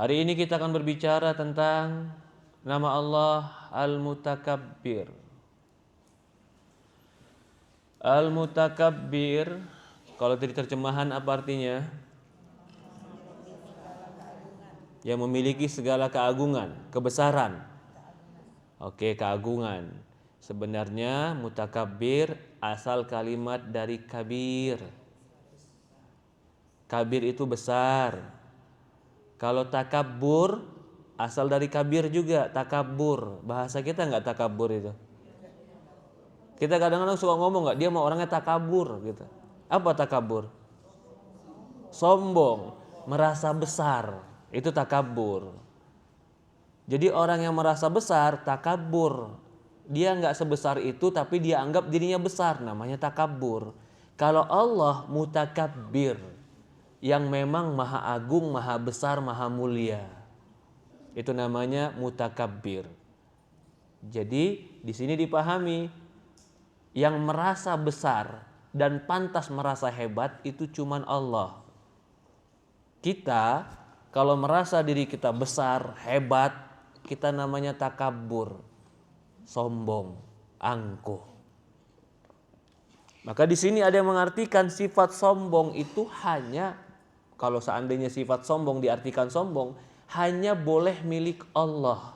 Hari ini kita akan berbicara tentang nama Allah Al-Mutakabbir. Al-Mutakabbir, kalau dari terjemahan apa artinya? Yang memiliki segala keagungan, kebesaran. Oke, keagungan. Sebenarnya mutakabbir asal kalimat dari kabir. Kabir itu besar. Kalau takabbur asal dari kabir juga, takabbur. Bahasa kita nggak takabbur itu. Kita kadang-kadang suka ngomong nggak, dia mau orangnya takabur gitu. Apa takabur? Sombong, merasa besar. Itu takabur. Jadi orang yang merasa besar, takabur. Dia nggak sebesar itu tapi dia anggap dirinya besar, namanya takabur. Kalau Allah mutakabbir, yang memang maha agung, maha besar, maha mulia. Itu namanya mutakabbir. Jadi di sini dipahami yang merasa besar dan pantas merasa hebat itu cuman Allah. Kita kalau merasa diri kita besar, hebat, kita namanya takabur, sombong, angkuh. Maka di sini ada yang mengartikan sifat sombong itu hanya, kalau seandainya sifat sombong diartikan sombong, hanya boleh milik Allah.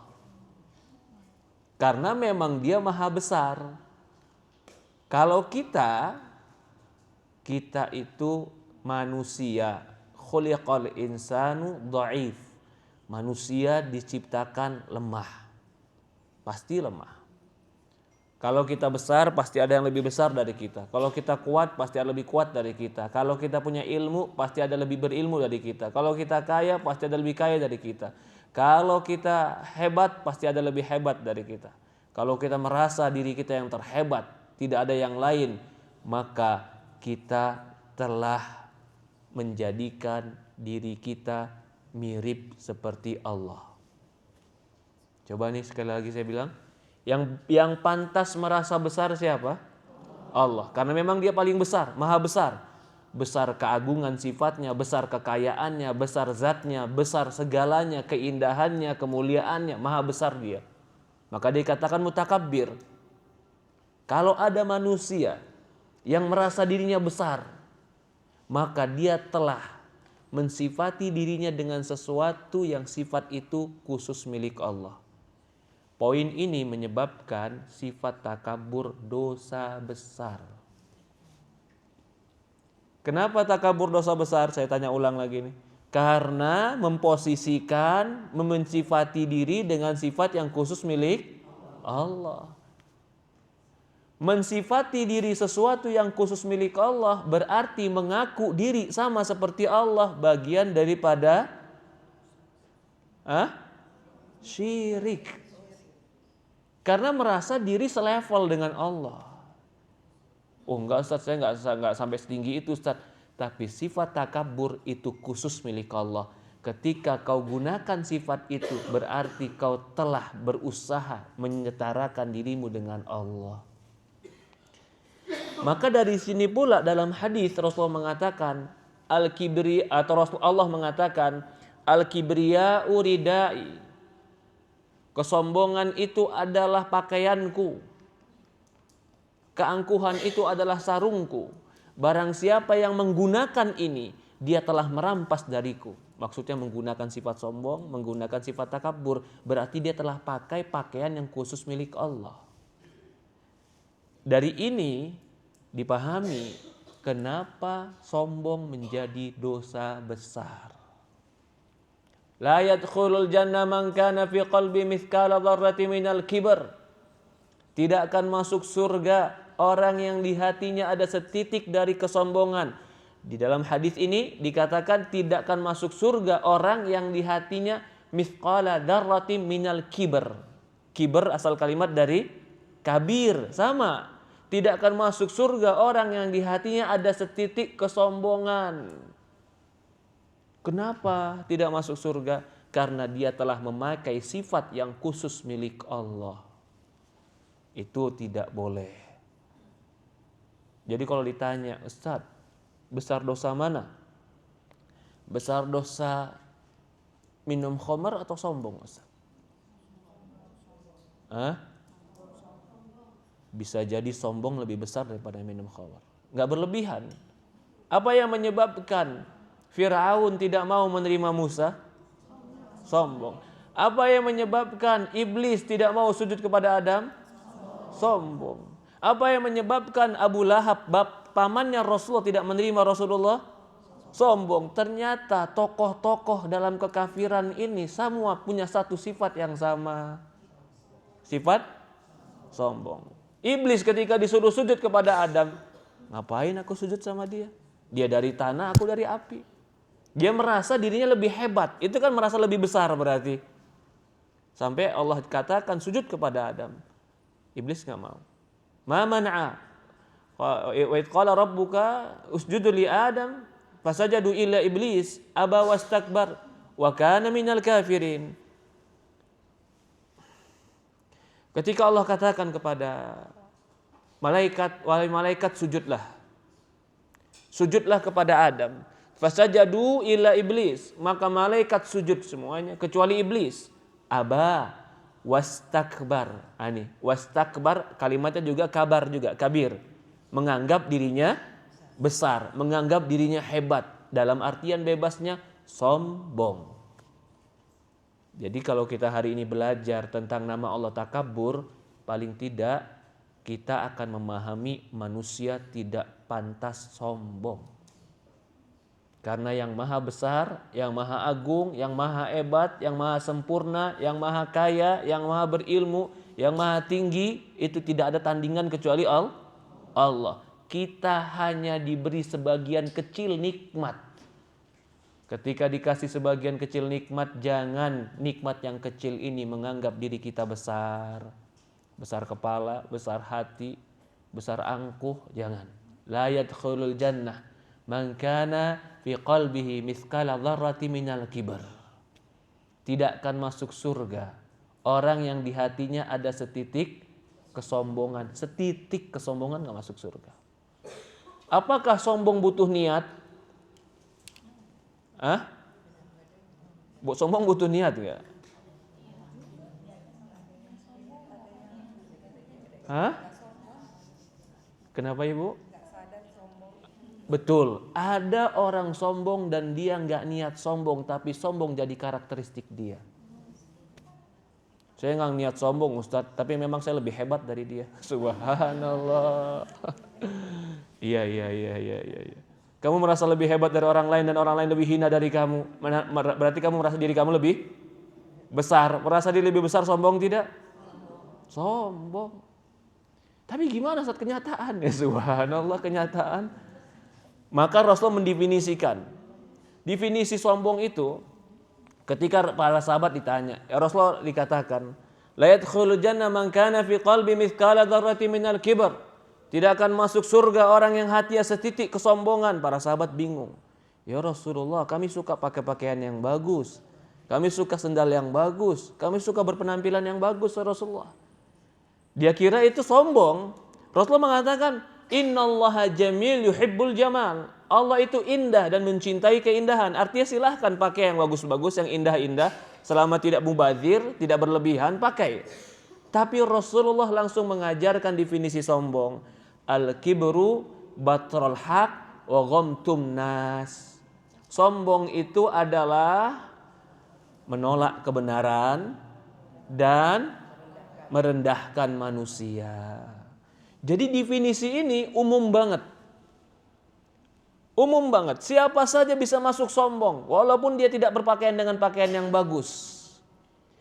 Karena memang dia maha besar. Kalau kita itu manusia, khuliqal insanu dhaif. Manusia diciptakan lemah. Pasti lemah. Kalau kita besar pasti ada yang lebih besar dari kita. Kalau kita kuat pasti ada lebih kuat dari kita. Kalau kita punya ilmu pasti ada lebih berilmu dari kita. Kalau kita kaya pasti ada lebih kaya dari kita. Kalau kita hebat pasti ada lebih hebat dari kita. Kalau kita merasa diri kita yang terhebat, tidak ada yang lain, maka kita telah menjadikan diri kita mirip seperti Allah. Coba nih sekali lagi saya bilang, yang pantas merasa besar siapa? Allah. Karena memang dia paling besar, maha besar. Besar keagungan sifatnya, besar kekayaannya, besar zatnya, besar segalanya, keindahannya, kemuliaannya, maha besar dia. Maka dikatakan mutakabbir. Kalau ada manusia yang merasa dirinya besar, maka dia telah mensifati dirinya dengan sesuatu yang sifat itu khusus milik Allah. Poin ini menyebabkan sifat takabur dosa besar. Kenapa takabur dosa besar? Saya tanya ulang lagi nih. Karena memposisikan, mensifati diri dengan sifat yang khusus milik Allah. Mensifati diri sesuatu yang khusus milik Allah berarti mengaku diri sama seperti Allah, bagian daripada syirik. Karena merasa diri selevel dengan Allah. Oh enggak Ustaz, saya enggak sampai setinggi itu Ustaz. Tapi sifat takabur itu khusus milik Allah. Ketika kau gunakan sifat itu berarti kau telah berusaha menyetarakan dirimu dengan Allah. Maka dari sini pula dalam hadis Rasulullah mengatakan al-kibri, atau Rasulullah mengatakan al-kibriya'u ridai. Kesombongan itu adalah pakaianku. Keangkuhan itu adalah sarungku. Barang siapa yang menggunakan ini, dia telah merampas dariku. Maksudnya menggunakan sifat sombong, menggunakan sifat takabur, berarti dia telah pakai pakaian yang khusus milik Allah. Dari ini dipahami kenapa sombong menjadi dosa besar. La yadkhulul jannah man kana fi qalbi mithqala dzarratin minal kibr. Tidak akan masuk surga orang yang di hatinya ada setitik dari kesombongan. Di dalam hadis ini dikatakan tidak akan masuk surga orang yang di hatinya mithqala dzarratin minal kibr. Kibr asal kalimat dari kabir, sama. Tidak akan masuk surga orang yang di hatinya ada setitik kesombongan. Kenapa tidak masuk surga? Karena dia telah memakai sifat yang khusus milik Allah. Itu tidak boleh. Jadi kalau ditanya, Ustaz, besar dosa mana? Besar dosa Minum khamar atau sombong, Ustaz? Bisa jadi sombong lebih besar daripada minum khamar. Enggak berlebihan. Apa yang menyebabkan Firaun tidak mau menerima Musa? Sombong. Apa yang menyebabkan iblis tidak mau sujud kepada Adam? Sombong. Apa yang menyebabkan Abu Lahab, pamannya Rasulullah, tidak menerima Rasulullah? Sombong. Ternyata tokoh-tokoh dalam kekafiran ini semua punya satu sifat yang sama. Sifat sombong. Iblis ketika disuruh sujud kepada Adam, ngapain aku sujud sama dia? Dia dari tanah, aku dari api. Dia merasa dirinya lebih hebat. Itu kan merasa lebih besar berarti. Sampai Allah katakan sujud kepada Adam. Iblis nggak mau. Ma man'a wa id qala rabbuka usjudu li Adam fasajadu illa iblis aba wastakbar wa kana minal kafirin. Ketika Allah katakan kepada malaikat, wahai malaikat sujudlah. Sujudlah kepada Adam. Fasajadu illa iblis. Maka malaikat sujud semuanya kecuali iblis. Aba wastakbar. Wastakbar kalimatnya juga kabar juga, kabir. Menganggap dirinya besar, menganggap dirinya hebat. Dalam artian bebasnya sombong. Jadi kalau kita hari ini belajar tentang nama Allah Takabbur, paling tidak kita akan memahami manusia tidak pantas sombong. Karena yang maha besar, yang maha agung, yang maha hebat, yang maha sempurna, yang maha kaya, yang maha berilmu, yang maha tinggi, itu tidak ada tandingan kecuali Allah. Kita hanya diberi sebagian kecil nikmat. Ketika dikasih sebagian kecil nikmat, jangan nikmat yang kecil ini menganggap diri kita besar. Besar kepala, besar hati, besar angkuh, jangan. La yadkhulul jannah man kana fi qalbihi mithqala dzarratin minal kibar. Tidak akan masuk surga orang yang di hatinya ada setitik kesombongan. Setitik kesombongan enggak masuk surga. Apakah sombong butuh niat? Sombong butuh niat gak? Kenapa Ibu? Betul, ada orang sombong dan dia gak niat sombong, tapi sombong jadi karakteristik dia. Saya gak niat sombong Ustadz, tapi memang saya lebih hebat dari dia. Subhanallah. Iya. Kamu merasa lebih hebat dari orang lain dan orang lain lebih hina dari kamu. Berarti kamu merasa diri kamu lebih besar. Merasa diri lebih besar sombong tidak? Sombong. Tapi gimana saat kenyataan? Ya subhanallah, kenyataan. Maka Rasul mendefinisikan. Definisi sombong itu ketika para sahabat ditanya, ya Rasulullah dikatakan, la yadkhulul jannah man kana fi qalbi mithqala dzarratin minal kibar. Tidak akan masuk surga orang yang hatinya setitik kesombongan. Para sahabat bingung. Ya Rasulullah, kami suka pakai pakaian yang bagus. Kami suka sendal yang bagus. Kami suka berpenampilan yang bagus ya Rasulullah. Dia kira itu sombong. Rasulullah mengatakan, innallaha jamil yuhibbul jamal. Allah itu indah dan mencintai keindahan. Artinya silahkan pakai yang bagus-bagus, yang indah-indah. Selama tidak mubazir, tidak berlebihan, pakai. Tapi Rasulullah langsung mengajarkan definisi sombong. Al-kibru batrul haq wa ghamtum nas. Sombong itu adalah menolak kebenaran dan merendahkan manusia. Jadi definisi ini umum banget. Umum banget. Siapa saja bisa masuk sombong walaupun dia tidak berpakaian dengan pakaian yang bagus.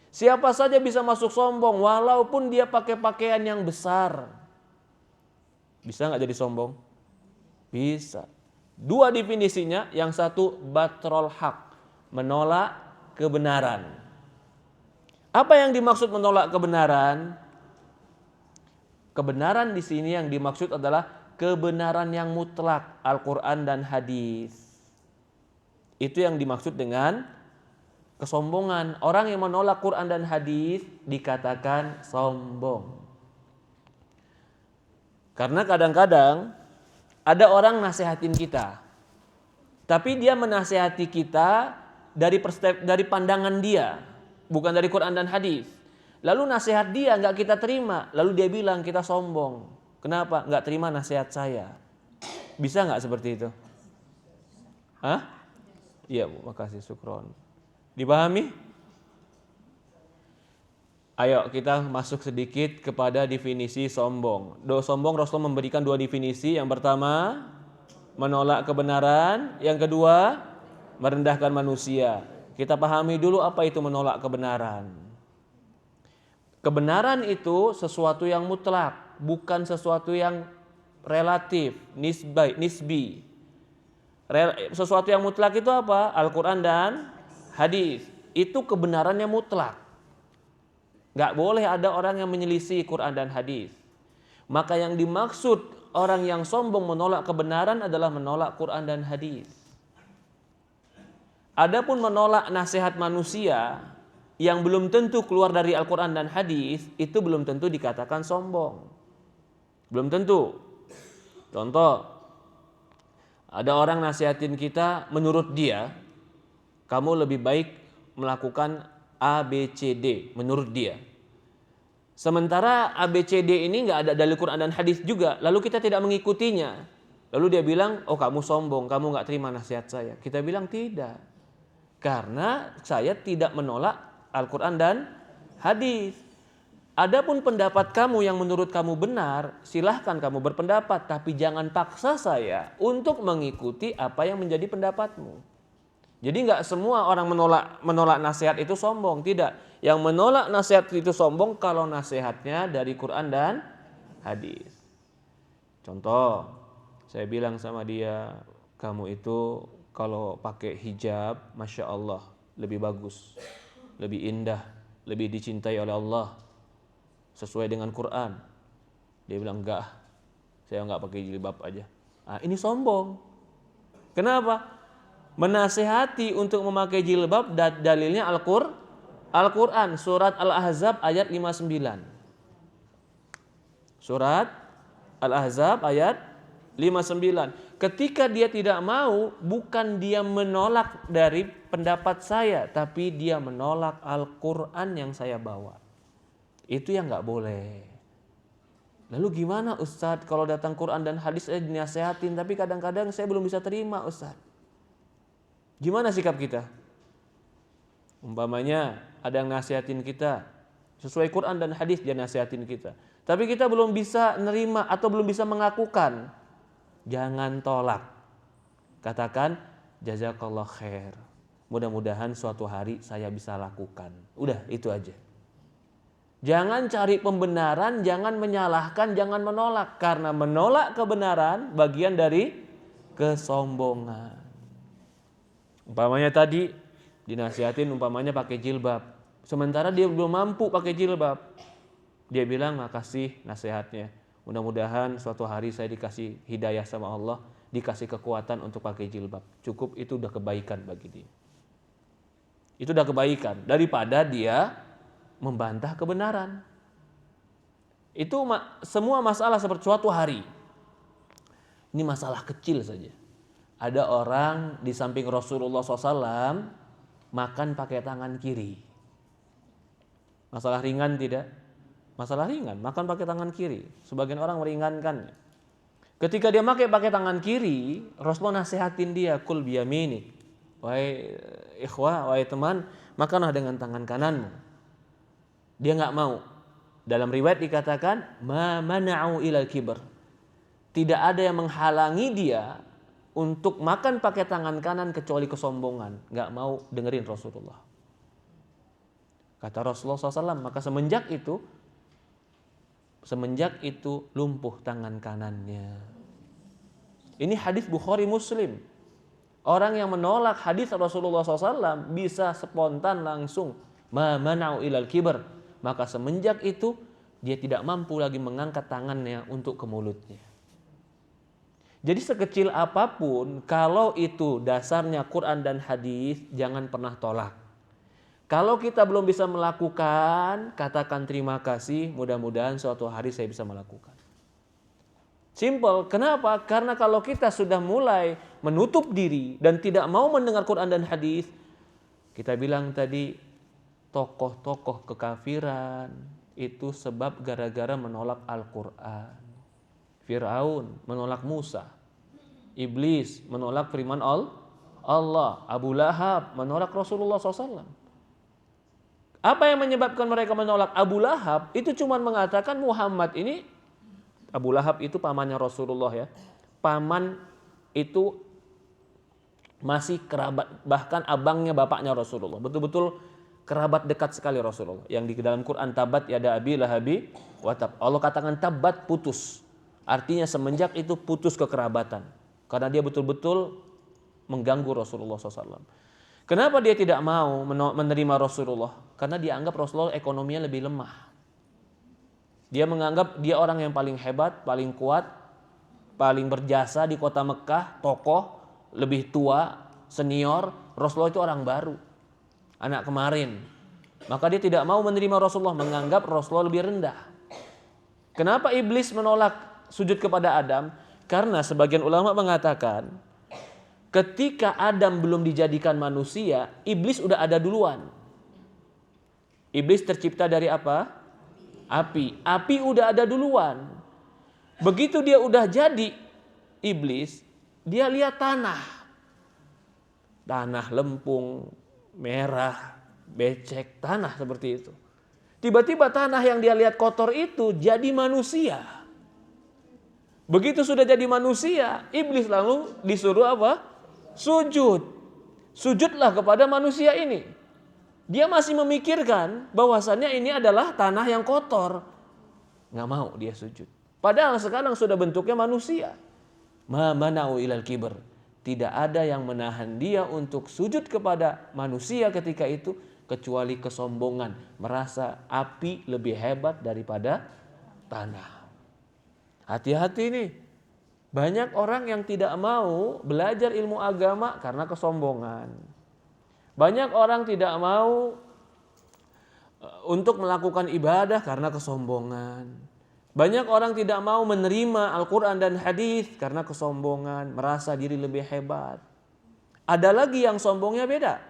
Siapa saja bisa masuk sombong walaupun dia pakai pakaian yang besar. Bisa nggak jadi sombong? Bisa. Dua definisinya, yang satu batrul haq, menolak kebenaran. Apa yang dimaksud menolak kebenaran? Kebenaran di sini yang dimaksud adalah kebenaran yang mutlak, Al-Quran dan hadis. Itu yang dimaksud dengan kesombongan. Orang yang menolak Quran dan hadis dikatakan sombong. Karena kadang-kadang ada orang nasihatin kita, tapi dia menasihati kita dari pandangan dia, bukan dari Quran dan hadis. Lalu nasihat dia nggak kita terima, lalu dia bilang kita sombong. Kenapa? Nggak terima nasihat saya. Bisa nggak seperti itu? Hah? Iya Bu, makasih, syukron. Dipahami? Ayo kita masuk sedikit kepada definisi sombong. Sombong Rasulullah memberikan 2 definisi. Yang pertama, menolak kebenaran. Yang kedua, merendahkan manusia. Kita pahami dulu apa itu menolak kebenaran. Kebenaran itu sesuatu yang mutlak, bukan sesuatu yang relatif, nisbi. Sesuatu yang mutlak itu apa? Al-Quran dan hadis. Itu kebenarannya mutlak. Gak boleh ada orang yang menyelisih Quran dan hadis. Maka yang dimaksud orang yang sombong menolak kebenaran adalah menolak Quran dan hadis. Adapun menolak nasihat manusia yang belum tentu keluar dari Al-Quran dan hadis, itu belum tentu dikatakan sombong. Belum tentu. Contoh, ada orang nasihatin kita, menurut dia kamu lebih baik melakukan A, B, C, D menurut dia. Sementara A, B, C, D ini nggak ada dari Quran dan hadis juga, lalu kita tidak mengikutinya. Lalu dia bilang, oh kamu sombong, kamu nggak terima nasihat saya. Kita bilang tidak, karena saya tidak menolak Al-Quran dan hadis. Adapun pendapat kamu yang menurut kamu benar, silahkan kamu berpendapat, tapi jangan paksa saya untuk mengikuti apa yang menjadi pendapatmu. Jadi nggak semua orang menolak nasihat itu sombong, tidak. Yang menolak nasihat itu sombong kalau nasihatnya dari Quran dan hadis. Contoh, saya bilang sama dia, kamu itu kalau pakai hijab, masya Allah, lebih bagus, lebih indah, lebih dicintai oleh Allah, sesuai dengan Quran. Dia bilang enggak, saya enggak pakai jilbab aja. Ini sombong. Kenapa? Menasihati untuk memakai jilbab, dalilnya Al-Quran, surat Al-Ahzab ayat 59. Surat Al-Ahzab ayat 59. Ketika dia tidak mau, bukan dia menolak dari pendapat saya, tapi dia menolak Al-Quran yang saya bawa. Itu yang gak boleh. Lalu gimana Ustadz, kalau datang Quran dan hadis saya dinasihatin, tapi kadang-kadang saya belum bisa terima Ustadz. Gimana sikap kita? Umpamanya ada yang nasihatin kita, sesuai Quran dan hadis dia nasihatin kita, tapi kita belum bisa nerima atau belum bisa mengakukan. Jangan tolak. Katakan jazakallah khair. Mudah-mudahan suatu hari saya bisa lakukan. Udah, itu aja. Jangan cari pembenaran, jangan menyalahkan, jangan menolak. Karena menolak kebenaran bagian dari kesombongan. Umpamanya tadi dinasihatin umpamanya pakai jilbab. Sementara dia belum mampu pakai jilbab. Dia bilang makasih nasihatnya. Mudah-mudahan suatu hari saya dikasih hidayah sama Allah, dikasih kekuatan untuk pakai jilbab. Cukup, itu udah kebaikan bagi dia. Itu udah kebaikan daripada dia membantah kebenaran. Itu semua masalah seperti suatu hari. Ini masalah kecil saja. Ada orang di samping Rasulullah SAW makan pakai tangan kiri. Masalah ringan tidak? Masalah ringan, makan pakai tangan kiri. Sebagian orang meringankannya. Ketika dia pakai tangan kiri, Rasulullah nasihatin dia, kul biyaminik. Wahai ikhwah, wahai teman, makanlah dengan tangan kananmu. Dia nggak mau. Dalam riwayat dikatakan, ma mana'u ilal kibr. Tidak ada yang menghalangi dia untuk makan pakai tangan kanan kecuali kesombongan. Nggak mau dengerin Rasulullah. Kata Rasulullah SAW, maka semenjak itu lumpuh tangan kanannya. Ini hadis Bukhari Muslim. Orang yang menolak hadis Rasulullah SAW bisa spontan langsung ma mana'u ilal kibr. Maka semenjak itu dia tidak mampu lagi mengangkat tangannya untuk ke mulutnya. Jadi sekecil apapun, kalau itu dasarnya Quran dan hadis, jangan pernah tolak. Kalau kita belum bisa melakukan, katakan terima kasih, mudah-mudahan suatu hari saya bisa melakukan. Simple. Kenapa? Karena kalau kita sudah mulai menutup diri dan tidak mau mendengar Quran dan hadis, Kita bilang tadi tokoh-tokoh kekafiran itu sebab gara-gara menolak Al-Quran. Fir'aun menolak Musa, Iblis menolak firman Allah, Abu Lahab menolak Rasulullah SAW. Apa yang menyebabkan mereka menolak Abu Lahab? Itu cuma mengatakan Muhammad ini, Abu Lahab itu pamannya Rasulullah ya. Paman itu masih kerabat, bahkan abangnya bapaknya Rasulullah. Betul-betul kerabat dekat sekali Rasulullah. Yang di dalam Quran tabat yada abi lahabi wa tab. Allah katakan tabat, putus. Artinya semenjak itu putus kekerabatan. Karena dia betul-betul mengganggu Rasulullah SAW. Kenapa dia tidak mau menerima Rasulullah? Karena dia anggap Rasulullah ekonominya lebih lemah. Dia menganggap dia orang yang paling hebat, paling kuat, paling berjasa di kota Mekah, tokoh, lebih tua, senior. Rasulullah itu orang baru, anak kemarin. Maka dia tidak mau menerima Rasulullah, menganggap Rasulullah lebih rendah. Kenapa iblis menolak sujud kepada Adam? Karena sebagian ulama mengatakan ketika Adam belum dijadikan manusia, iblis udah ada duluan. Iblis tercipta dari apa? Api. Api udah ada duluan. Begitu dia udah jadi iblis, dia lihat tanah. Tanah lempung, merah, becek, tanah seperti itu. Tiba-tiba tanah yang dia lihat kotor itu jadi manusia. Begitu sudah jadi manusia, iblis lalu disuruh apa? Sujud. Sujudlah kepada manusia ini. Dia masih memikirkan bahwasannya ini adalah tanah yang kotor. Nggak mau dia sujud. Padahal sekarang sudah bentuknya manusia. Ma mana'u ilal kibr. Tidak ada yang menahan dia untuk sujud kepada manusia ketika itu kecuali kesombongan. Merasa api lebih hebat daripada tanah. Hati-hati nih, banyak orang yang tidak mau belajar ilmu agama karena kesombongan. Banyak orang tidak mau untuk melakukan ibadah karena kesombongan. Banyak orang tidak mau menerima Al-Quran dan hadis karena kesombongan, merasa diri lebih hebat. Ada lagi yang sombongnya beda.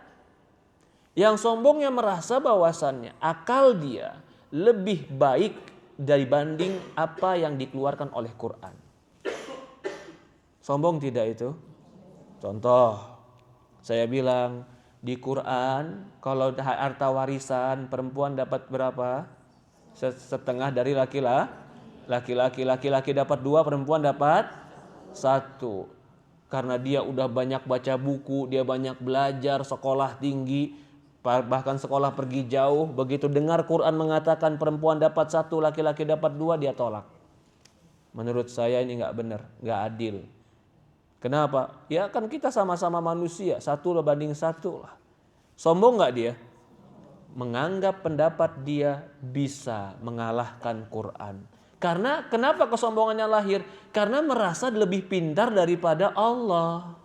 Yang sombongnya merasa bahwasannya akal dia lebih baik dibanding apa yang dikeluarkan oleh Quran. Sombong tidak itu? Contoh, saya bilang di Quran kalau harta warisan perempuan dapat berapa? Setengah dari laki-laki. Laki-laki dapat 2, perempuan dapat 1. Karena dia udah banyak baca buku, dia banyak belajar, sekolah tinggi, bahkan sekolah pergi jauh. Begitu dengar Quran mengatakan perempuan dapat 1, laki-laki dapat 2, dia tolak. Menurut saya ini nggak benar, nggak adil. Kenapa? Ya kan kita sama-sama manusia, 1 banding 1 lah. Sombong nggak dia? Menganggap pendapat dia bisa mengalahkan Quran. Karena kenapa kesombongannya lahir? Karena merasa lebih pintar daripada Allah.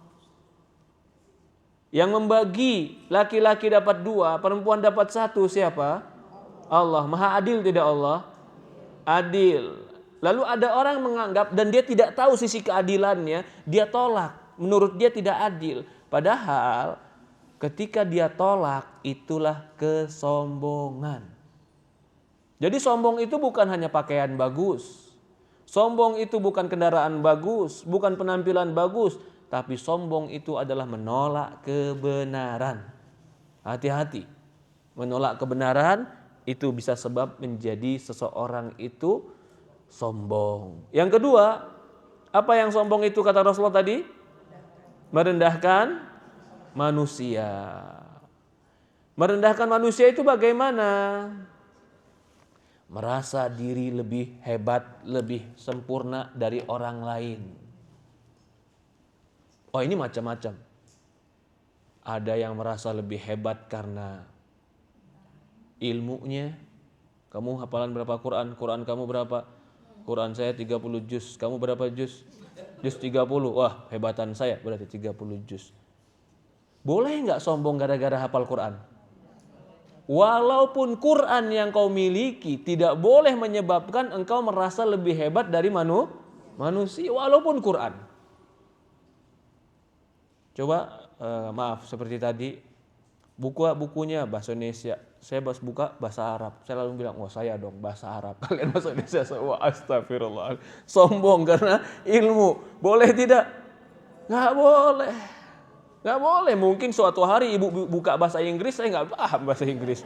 Yang membagi laki-laki dapat 2, perempuan dapat 1 siapa? Allah. Maha adil tidak Allah? Adil. Lalu ada orang menganggap dan dia tidak tahu sisi keadilannya, dia tolak. Menurut dia tidak adil. Padahal ketika dia tolak itulah kesombongan. Jadi sombong itu bukan hanya pakaian bagus. Sombong itu bukan kendaraan bagus, bukan penampilan bagus. Tapi sombong itu adalah menolak kebenaran. Hati-hati. Menolak kebenaran itu bisa sebab menjadi seseorang itu sombong. Yang kedua, apa yang sombong itu kata Rasulullah tadi? Merendahkan manusia. Merendahkan manusia itu bagaimana? Merasa diri lebih hebat, lebih sempurna dari orang lain. Oh ini macam-macam. Ada yang merasa lebih hebat karena ilmunya. Kamu hafalan berapa Quran? Quran kamu berapa? Quran saya 30 juz. Kamu berapa juz? Juz 30. Wah hebatan saya berarti 30 juz. Boleh nggak sombong gara-gara hafal Quran? Walaupun Quran yang kau miliki tidak boleh menyebabkan engkau merasa lebih hebat dari manusia. Walaupun Quran. Coba maaf seperti tadi bukunya bahasa Indonesia, saya buka bahasa Arab. Saya lalu bilang, wah saya dong bahasa Arab, kalian bahasa Indonesia. Wah astagfirullah, sombong karena ilmu. Boleh tidak? Nggak boleh. Nggak boleh. Mungkin suatu hari ibu buka bahasa Inggris, saya nggak paham bahasa Inggris.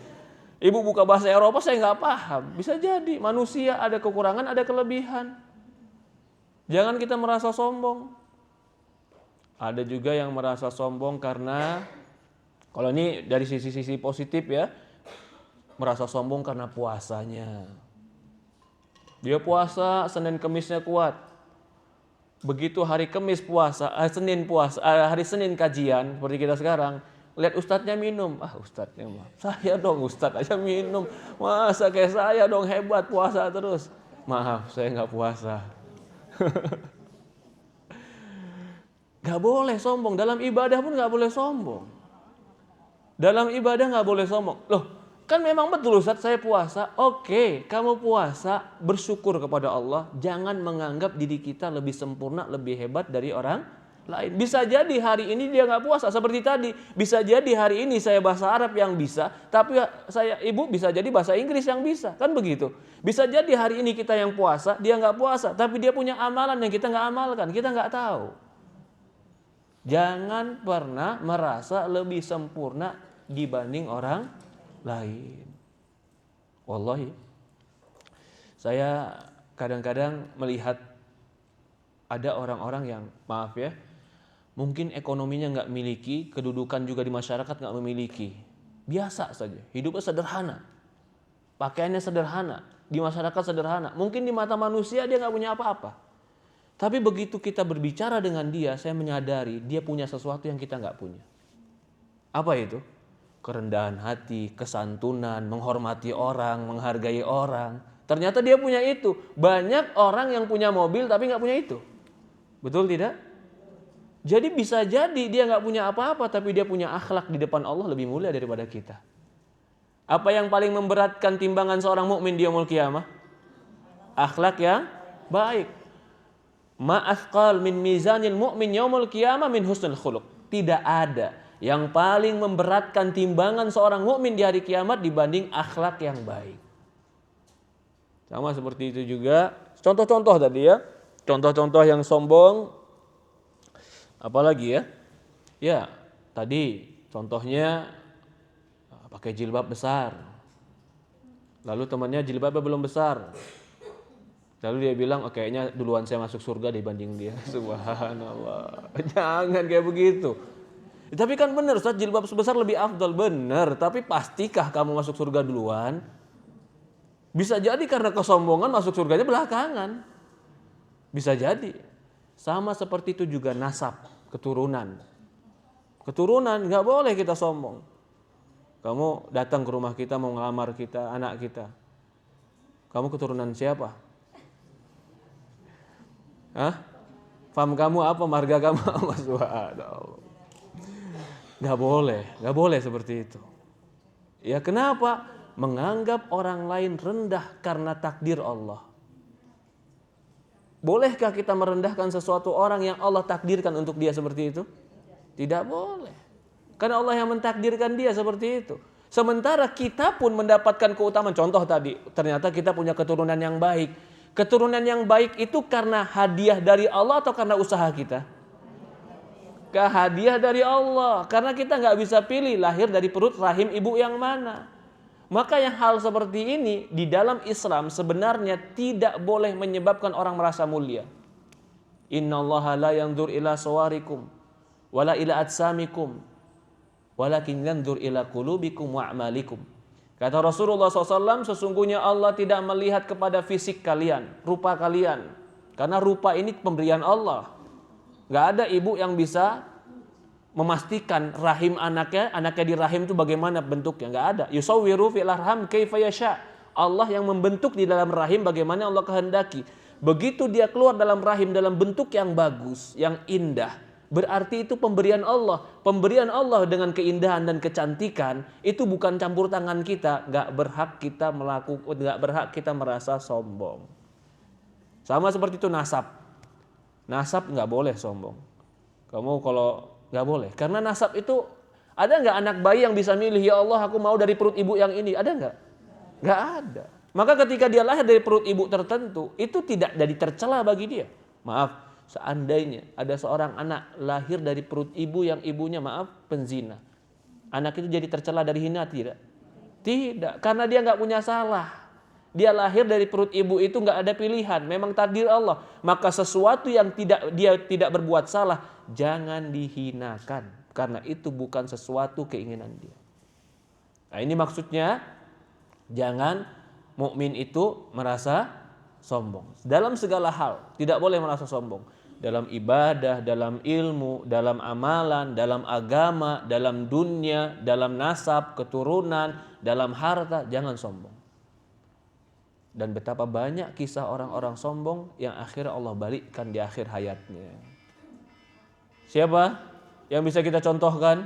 Ibu buka bahasa Eropa, saya nggak paham. Bisa jadi manusia ada kekurangan, ada kelebihan. Jangan kita merasa sombong. Ada juga yang merasa sombong karena, kalau ini dari sisi-sisi positif ya, merasa sombong karena puasanya. Dia puasa, Senin Kemisnya kuat. Begitu hari Kemis puasa, Senin puasa, hari Senin kajian seperti kita sekarang, lihat ustadznya minum. Ustadznya mah, saya dong ustadz aja minum. Masa kayak saya dong hebat puasa terus. Maaf, saya nggak puasa. Gak boleh sombong. Dalam ibadah pun gak boleh sombong. Dalam ibadah gak boleh sombong. Loh, kan memang betul Ustaz saya puasa. Oke, kamu puasa, bersyukur kepada Allah. Jangan menganggap diri kita lebih sempurna, lebih hebat dari orang lain. Bisa jadi hari ini dia gak puasa seperti tadi. Bisa jadi hari ini saya bahasa Arab yang bisa, tapi ibu bisa jadi bahasa Inggris yang bisa. Kan begitu. Bisa jadi hari ini kita yang puasa, dia gak puasa, tapi dia punya amalan yang kita gak amalkan. Kita gak tahu. Jangan pernah merasa lebih sempurna dibanding orang lain. Wallahi, saya kadang-kadang melihat ada orang-orang yang, maaf ya, mungkin ekonominya nggak miliki, kedudukan juga di masyarakat nggak memiliki. Biasa saja, hidupnya sederhana, pakaiannya sederhana, di masyarakat sederhana. Mungkin di mata manusia dia nggak punya apa-apa. Tapi begitu kita berbicara dengan dia, saya menyadari dia punya sesuatu yang kita nggak punya. Apa itu? Kerendahan hati, kesantunan, menghormati orang, menghargai orang. Ternyata dia punya itu. Banyak orang yang punya mobil tapi nggak punya itu. Betul tidak? Jadi bisa jadi dia nggak punya apa-apa, tapi dia punya akhlak di depan Allah lebih mulia daripada kita. Apa yang paling memberatkan timbangan seorang mukmin di yaumul qiyamah? Akhlak yang baik. Ma'athqal min mizanil mu'min yaumul qiyamah min husnul khuluq. Tidak ada yang paling memberatkan timbangan seorang mukmin di hari kiamat dibanding akhlak yang baik. Sama seperti itu juga contoh-contoh tadi ya. Contoh-contoh yang sombong. Apalagi ya? Ya, tadi contohnya pakai jilbab besar. Lalu temannya jilbabnya belum besar. Lalu dia bilang, kayaknya duluan saya masuk surga dibanding dia. Subhanallah. Jangan kayak begitu. Tapi kan benar, Ustaz, jilbab sebesar lebih afdal. Benar, tapi pastikah kamu masuk surga duluan? Bisa jadi karena kesombongan masuk surganya belakangan. Bisa jadi. Sama seperti itu juga nasab, keturunan. Keturunan, gak boleh kita sombong. Kamu datang ke rumah kita, mau ngelamar kita, anak kita. Kamu keturunan siapa? Fam kamu apa, marga kamu apa? Subhanallah. Gak boleh seperti itu. Ya kenapa? Menganggap orang lain rendah karena takdir Allah. Bolehkah kita merendahkan sesuatu orang yang Allah takdirkan untuk dia seperti itu? Tidak boleh. Karena Allah yang mentakdirkan dia seperti itu. Sementara kita pun mendapatkan keutamaan. Contoh tadi, ternyata kita punya keturunan yang baik. Keturunan yang baik itu karena hadiah dari Allah atau karena usaha kita? Hadiah dari Allah. Karena kita nggak bisa pilih lahir dari perut rahim ibu yang mana. Maka yang hal seperti ini di dalam Islam sebenarnya tidak boleh menyebabkan orang merasa mulia. Innallaha la yanzur ila sawarikum wala ila atsamikum walakin yanzur ila qulubikum wa a'malikum. Kata Rasulullah SAW, sesungguhnya Allah tidak melihat kepada fisik kalian, rupa kalian. Karena rupa ini pemberian Allah. Gak ada ibu yang bisa memastikan rahim anaknya di rahim itu bagaimana bentuknya. Gak ada. Yusawwiru fil arham kaifa yasha. Allah yang membentuk di dalam rahim bagaimana Allah kehendaki. Begitu dia keluar dalam rahim dalam bentuk yang bagus, yang indah, berarti itu pemberian Allah. Pemberian Allah dengan keindahan dan kecantikan itu bukan campur tangan kita. Gak berhak kita melakukan, gak berhak kita merasa sombong. Sama seperti itu nasab. Nasab gak boleh sombong. Kamu kalau gak boleh, karena nasab itu Ada nggak anak bayi yang bisa milih, ya Allah aku mau dari perut ibu yang ini? Ada nggak? Nggak ada. Maka ketika dia lahir dari perut ibu tertentu, itu tidak jadi tercela bagi dia. Maaf, seandainya ada seorang anak lahir dari perut ibu yang ibunya penzina. Anak itu jadi tercela dari hina tidak? Tidak, karena dia nggak punya salah. Dia lahir dari perut ibu itu nggak ada pilihan, memang takdir Allah. Maka sesuatu yang dia tidak berbuat salah, jangan dihinakan, karena itu bukan sesuatu keinginan dia. Nah, ini maksudnya jangan mukmin itu merasa sombong dalam segala hal. Tidak boleh merasa sombong dalam ibadah, dalam ilmu, dalam amalan, dalam agama, dalam dunia, dalam nasab, keturunan, dalam harta. Jangan sombong. Dan betapa banyak kisah orang-orang sombong yang akhirnya Allah balikkan di akhir hayatnya. Siapa yang bisa kita contohkan?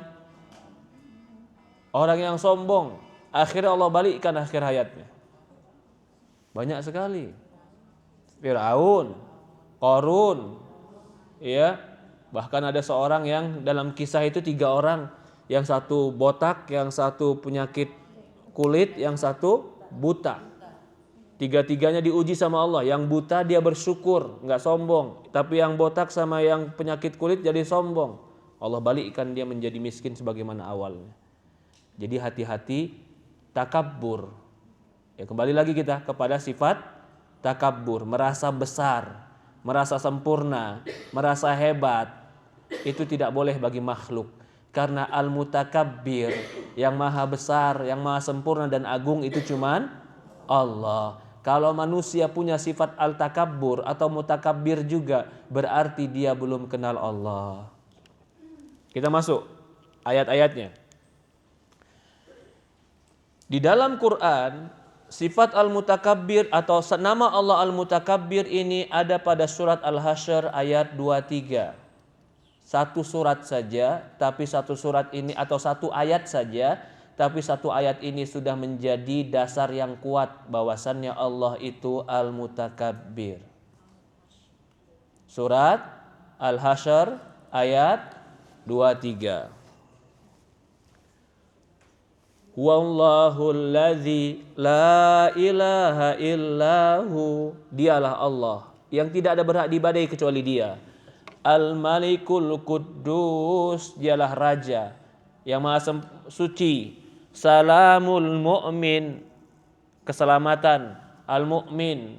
Orang yang sombong akhirnya Allah balikkan akhir hayatnya. Banyak sekali. Firaun, Qarun, ya. Bahkan ada seorang yang dalam kisah itu 3 orang, yang satu botak, yang satu penyakit kulit, yang satu buta. Tiga-tiganya diuji sama Allah. Yang buta dia bersyukur, nggak sombong. Tapi yang botak sama yang penyakit kulit jadi sombong. Allah balikkan dia menjadi miskin sebagaimana awalnya. Jadi hati-hati takabbur. Ya, kembali lagi kita kepada sifat takabbur, merasa besar, merasa sempurna, merasa hebat. Itu tidak boleh bagi makhluk. Karena al-mutakabbir, yang maha besar, yang maha sempurna dan agung itu cuman Allah. Kalau manusia punya sifat al-takabbur atau mutakabbir juga, berarti dia belum kenal Allah. Kita masuk ayat-ayatnya. Di dalam Quran, sifat al-mutakabbir atau nama Allah al-mutakabbir ini ada pada surat Al-Hasyr ayat 23. Satu surat saja, tapi satu surat ini atau satu ayat saja, tapi satu ayat ini sudah menjadi dasar yang kuat bahwasannya Allah itu al-mutakabbir. Surat Al-Hasyr ayat 23. Wallahul ladzi la ilaha illahu. Dialah Allah yang tidak ada berhak diibadahi kecuali Dia. Al-Malikul Quddus, dialah Raja yang maha suci. Salamul mu'min, keselamatan. Al-mu'min,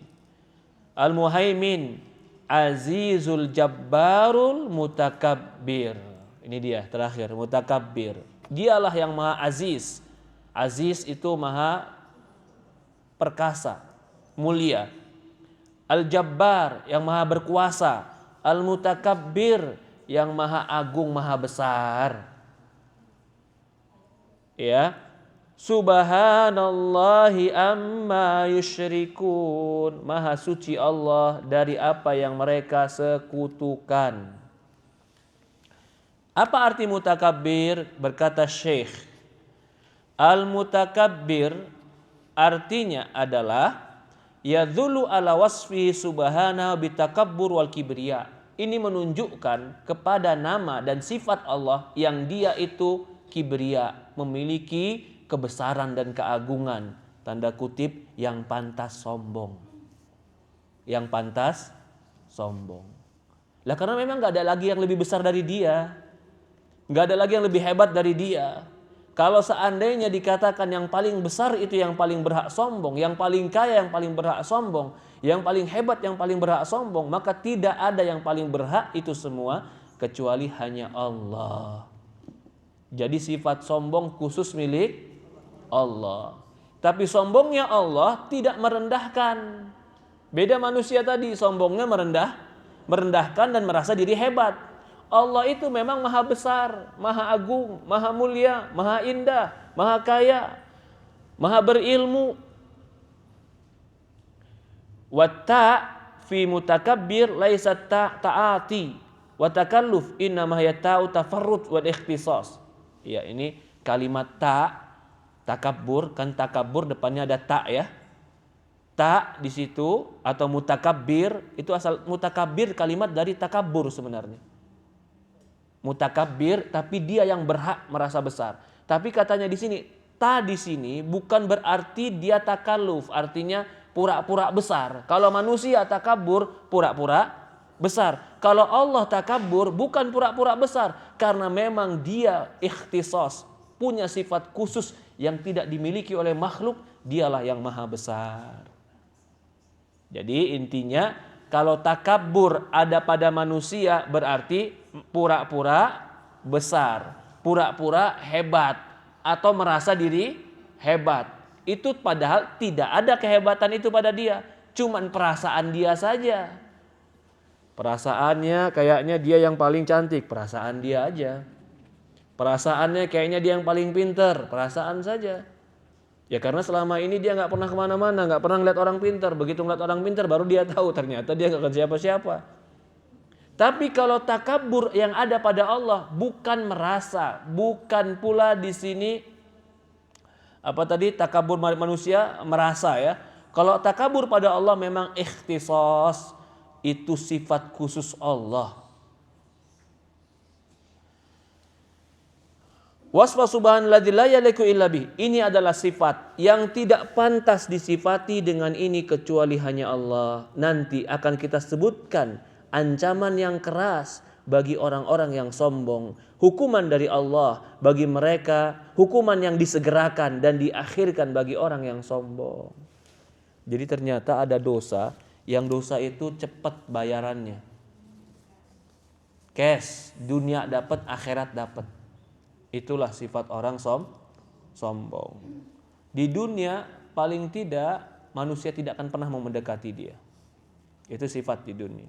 al-muhaimin, azizul jabbarul mutakabbir. Ini dia terakhir, mutakabbir. Dialah yang maha aziz. Aziz itu maha perkasa, mulia. Al-jabbar, yang maha berkuasa. Al-mutakabbir, yang maha agung, maha besar. Ya, subhanallahi amma yusyrikun. Maha suci Allah dari apa yang mereka sekutukan. Apa arti mutakabbir? Berkata Syekh, al-mutakabbir artinya adalah yadhulu ala wasfi subhanahu bitakabbur wal kibriya. Ini menunjukkan kepada nama dan sifat Allah yang Dia itu kibriya, memiliki kebesaran dan keagungan, tanda kutip yang pantas sombong. Yang pantas sombong. Lah karena memang gak ada lagi yang lebih besar dari Dia, gak ada lagi yang lebih hebat dari Dia. Kalau seandainya dikatakan yang paling besar itu yang paling berhak sombong, yang paling kaya yang paling berhak sombong, yang paling hebat yang paling berhak sombong, maka tidak ada yang paling berhak itu semua kecuali hanya Allah. Jadi sifat sombong khusus milik Allah. Tapi sombongnya Allah tidak merendahkan. Beda manusia tadi, sombongnya merendahkan dan merasa diri hebat. Allah itu memang maha besar, maha agung, maha mulia, maha indah, maha kaya, maha berilmu. Watta fi mutakabbir laisa ta'ati wa takalluf, innama hiya ta'u tafarrud wa ikhtisas. Ya, ini kalimat takabbur, kan takabbur depannya ada ta ya. Ta di situ atau mutakabbir itu asal mutakabbir kalimat dari takabbur sebenarnya. Mutakabbir, tapi dia yang berhak merasa besar. Tapi katanya di sini, di sini bukan berarti dia takalluf, artinya pura-pura besar. Kalau manusia takabur, pura-pura besar. Kalau Allah takabur, bukan pura-pura besar, karena memang dia ikhtisas, punya sifat khusus yang tidak dimiliki oleh makhluk, dialah yang maha besar. Jadi intinya, kalau takabur ada pada manusia berarti pura-pura besar, pura-pura hebat, atau merasa diri hebat. Itu padahal tidak ada kehebatan itu pada dia, cuman perasaan dia saja. Perasaannya kayaknya dia yang paling cantik, perasaan dia aja. Perasaannya kayaknya dia yang paling pinter, perasaan saja. Ya karena selama ini dia nggak pernah kemana-mana, nggak pernah ngeliat orang pintar. Begitu ngeliat orang pintar baru dia tahu ternyata dia nggak ke siapa-siapa. Tapi kalau takabur yang ada pada Allah bukan merasa, bukan pula di sini apa tadi takabur manusia merasa ya. Kalau takabur pada Allah memang ikhtisas, itu sifat khusus Allah. Wasfa subhanalladzi la yaliku illa bih. Ini adalah sifat yang tidak pantas disifati dengan ini kecuali hanya Allah. Nanti akan kita sebutkan ancaman yang keras bagi orang-orang yang sombong. Hukuman dari Allah bagi mereka, hukuman yang disegerakan dan diakhirkan bagi orang yang sombong. Jadi ternyata ada dosa, yang dosa itu cepat bayarannya. Cash, dunia dapat, akhirat dapat. Itulah sifat orang sombong. Di dunia paling tidak manusia tidak akan pernah mau mendekati dia. Itu sifat di dunia.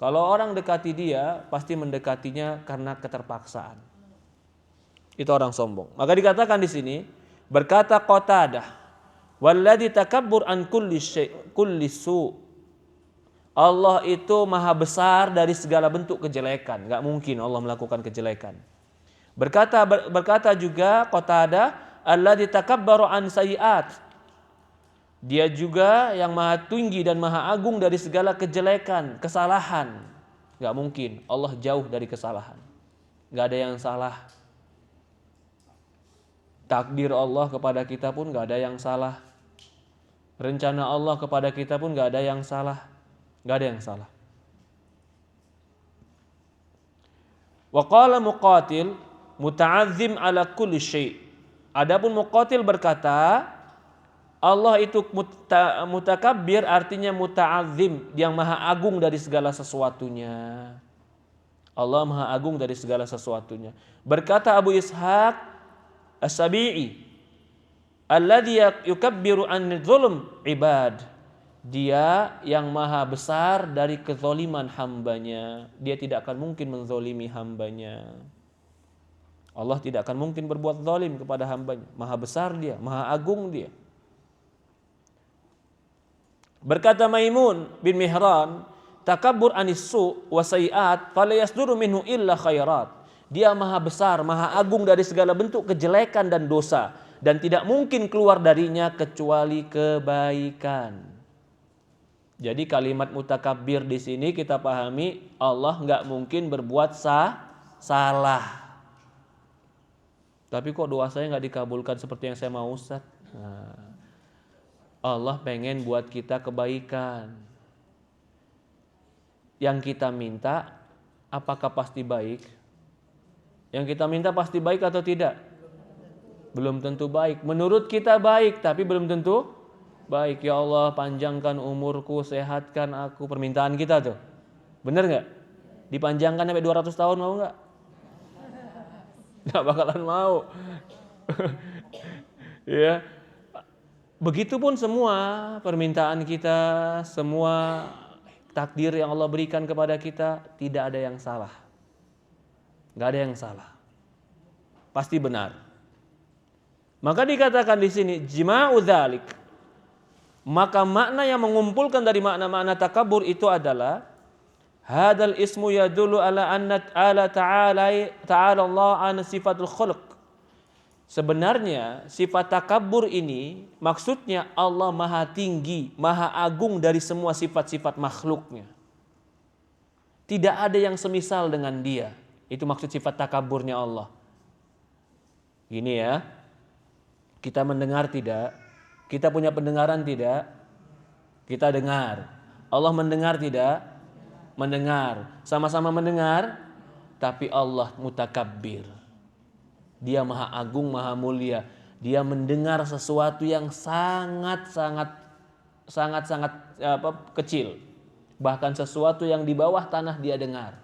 Kalau orang dekati dia pasti mendekatinya karena keterpaksaan. Itu orang sombong. Maka dikatakan di sini, berkata Qatadah, "Walladzi takabbur an kulli su." Allah itu maha besar dari segala bentuk kejelekan. Enggak mungkin Allah melakukan kejelekan. Berkata juga Qatadah, alladzi takabbaru an sayiat. Dia juga yang maha tinggi dan maha agung dari segala kejelekan, kesalahan. Enggak mungkin Allah jauh dari kesalahan. Enggak ada yang salah. Takdir Allah kepada kita pun enggak ada yang salah. Rencana Allah kepada kita pun enggak ada yang salah. Enggak ada yang salah. Wa qala Muqatil muta'azzim ala kulli syai'. Adapun Muqatil berkata, Allah itu mutakabbir artinya muta'azzim, yang maha agung dari segala sesuatunya. Allah maha agung dari segala sesuatunya. Berkata Abu Ishaq As-Sabi'i, alladzi yukabbiru an dzulm ibad. Dia yang maha besar dari kezaliman hambanya. Dia tidak akan mungkin menzalimi hambanya. Allah tidak akan mungkin berbuat zalim kepada hambanya. Maha besar dia, maha agung dia. Berkata Maimun bin Mihran, takabbur anissu wa sayiat fala yasduru minhu illa khairat. Dia maha besar, maha agung dari segala bentuk kejelekan dan dosa, dan tidak mungkin keluar darinya kecuali kebaikan. Jadi kalimat mutakabbir di sini kita pahami Allah nggak mungkin berbuat salah. Tapi kok doa saya nggak dikabulkan seperti yang saya mau, Ustaz? Nah, Allah pengen buat kita kebaikan. Yang kita minta, apakah pasti baik? Yang kita minta pasti baik atau tidak? Belum tentu baik. Menurut kita baik, tapi belum tentu baik. Ya Allah, panjangkan umurku, sehatkan aku. Permintaan kita tuh. Bener nggak? Dipanjangkan sampai 200 tahun mau nggak? Nggak bakalan mau. Ya, begitupun semua permintaan kita, semua takdir yang Allah berikan kepada kita, tidak ada yang salah. Nggak ada yang salah. Pasti benar. Maka dikatakan di sini jima'u dzalik. Maka makna yang mengumpulkan dari makna-makna takabur itu adalah hadal ismu yadullu ala anna ta'ala Allah an sifatul khulq. Sebenarnya sifat takabur ini maksudnya Allah maha tinggi, maha agung dari semua sifat-sifat makhluknya. Tidak ada yang semisal dengan dia. Itu maksud sifat takaburnya Allah. Gini ya, kita mendengar tidak? Kita punya pendengaran tidak? Kita dengar. Allah mendengar tidak? Mendengar. Sama-sama mendengar, tapi Allah mutakabbir. Dia maha agung, maha mulia. Dia mendengar sesuatu yang sangat kecil. Bahkan sesuatu yang di bawah tanah dia dengar.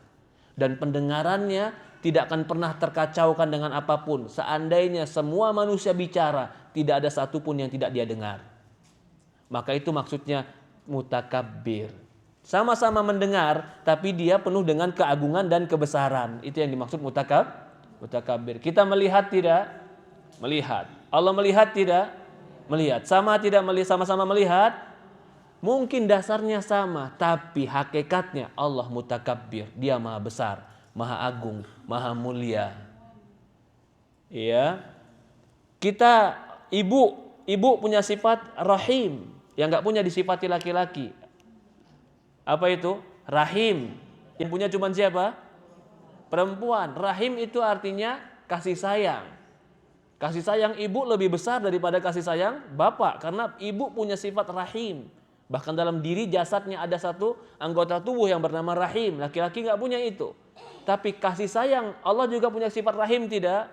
Dan pendengarannya tidak akan pernah terkacaukan dengan apapun. Seandainya semua manusia bicara, tidak ada satupun yang tidak dia dengar. Maka itu maksudnya mutakabbir. Sama-sama mendengar, tapi dia penuh dengan keagungan dan kebesaran. Itu yang dimaksud mutakabbir. Kita melihat tidak? Melihat. Allah melihat tidak? Melihat. Sama-sama melihat? Mungkin dasarnya sama, tapi hakikatnya Allah mutakabbir. Dia maha besar, maha agung, maha mulia. Iya. Kita ibu punya sifat rahim yang enggak punya disifati laki-laki. Apa itu? Rahim. Yang punya cuma siapa? Perempuan. Rahim itu artinya kasih sayang. Kasih sayang ibu lebih besar daripada kasih sayang bapak, karena ibu punya sifat rahim. Bahkan dalam diri jasadnya ada satu anggota tubuh yang bernama rahim. Laki-laki enggak punya itu. Tapi kasih sayang Allah juga punya sifat rahim tidak?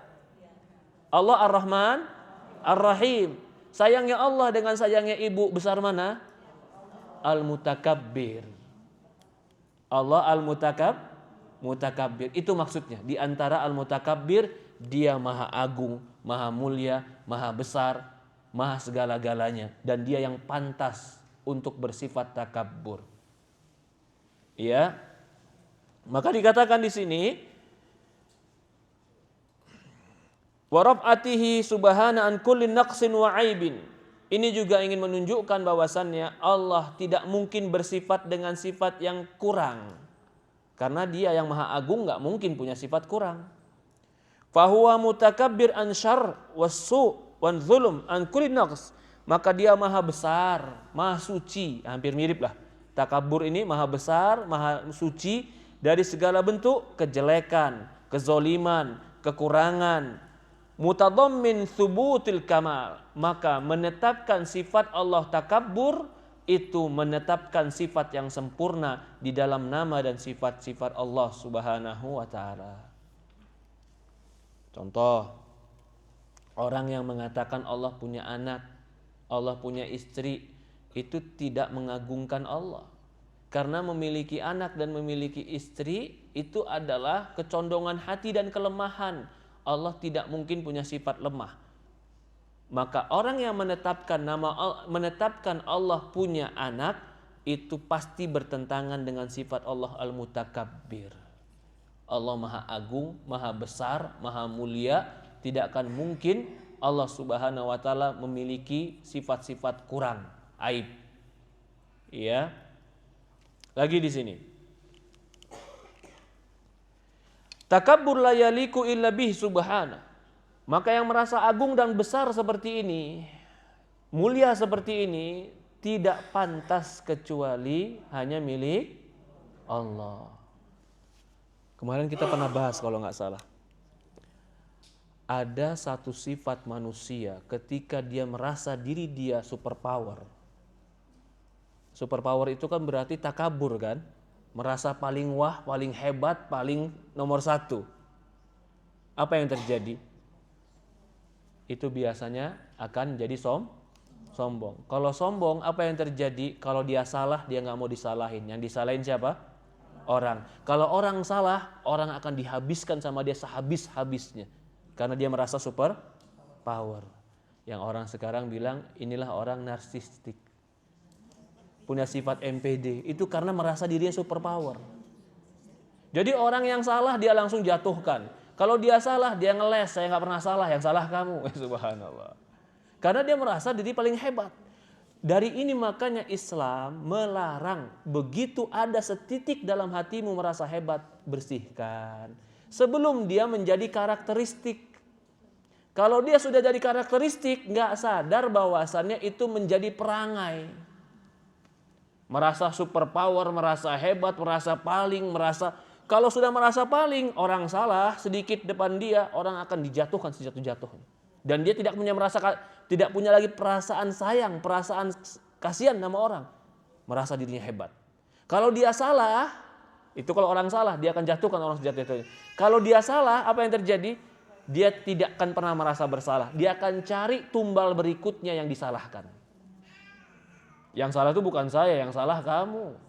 Allah Ar-Rahman, Ar-Rahim. Sayangnya Allah dengan sayangnya ibu besar mana? Al-Mutakabbir. Allah Al-Mutakabbir. Itu maksudnya. Di antara Al-Mutakabbir, dia maha agung, maha mulia, maha besar, maha segala-galanya. Dan dia yang pantas untuk bersifat takabbur. Ya. Maka dikatakan di sini, wa raf'atihi subhana an kulli naqsin wa aibin. Ini juga ingin menunjukkan bahwasannya Allah tidak mungkin bersifat dengan sifat yang kurang. Karena dia yang maha agung gak mungkin punya sifat kurang. Fahuwa mutakabbir an syarr wassu' wan zulm an kulli naqs. Maka dia maha besar, maha suci. Hampir mirip lah. Takabur ini maha besar, maha suci dari segala bentuk kejelekan, kezoliman, kekurangan. Mutadammin thubutil kamal. Maka menetapkan sifat Allah takabbur itu menetapkan sifat yang sempurna di dalam nama dan sifat-sifat Allah Subhanahu wa taala. Contoh, orang yang mengatakan Allah punya anak, Allah punya istri, itu tidak mengagungkan Allah. Karena memiliki anak dan memiliki istri itu adalah kecondongan hati dan kelemahan. Allah tidak mungkin punya sifat lemah. Maka orang yang menetapkan Allah punya anak itu pasti bertentangan dengan sifat Allah Al-Mutakabbir. Allah maha agung, maha besar, maha mulia. Tidak akan mungkin Allah Subhanahu wa taala memiliki sifat-sifat kurang, aib. Iya. Lagi di sini. Takabbur la yaliku illa bih subhana. Maka yang merasa agung dan besar seperti ini, mulia seperti ini, tidak pantas kecuali hanya milik Allah. Kemarin kita pernah bahas kalau nggak salah. Ada satu sifat manusia ketika dia merasa diri dia superpower. Superpower itu kan berarti takabur kan? Merasa paling wah, paling hebat, paling nomor satu. Apa yang terjadi? Itu biasanya akan jadi sombong. Kalau sombong, apa yang terjadi? Kalau dia salah, dia nggak mau disalahin. Yang disalahin siapa? Orang. Kalau orang salah, orang akan dihabiskan sama dia sehabis-habisnya. Karena dia merasa super power. Yang orang sekarang bilang, inilah orang narsistik. Punya sifat MPD, itu karena merasa dirinya super power. Jadi orang yang salah dia langsung jatuhkan. Kalau dia salah dia ngeles, saya nggak pernah salah, yang salah kamu. Subhanallah. Karena dia merasa diri paling hebat. Dari ini makanya Islam melarang begitu ada setitik dalam hatimu merasa hebat, bersihkan. Sebelum dia menjadi karakteristik. Kalau dia sudah jadi karakteristik, nggak sadar bahwasannya itu menjadi perangai. Merasa super power, merasa hebat, merasa paling, merasa Kalau sudah merasa paling, orang salah sedikit depan dia, orang akan dijatuhkan sejatuh-jatuhnya. Dan dia tidak punya lagi perasaan sayang, perasaan kasihan sama orang. Merasa dirinya hebat. Kalau dia salah, itu kalau orang salah, dia akan jatuhkan orang sejatuh-jatuhnya. Kalau dia salah, apa yang terjadi? Dia tidak akan pernah merasa bersalah. Dia akan cari tumbal berikutnya yang disalahkan. Yang salah itu bukan saya, yang salah kamu.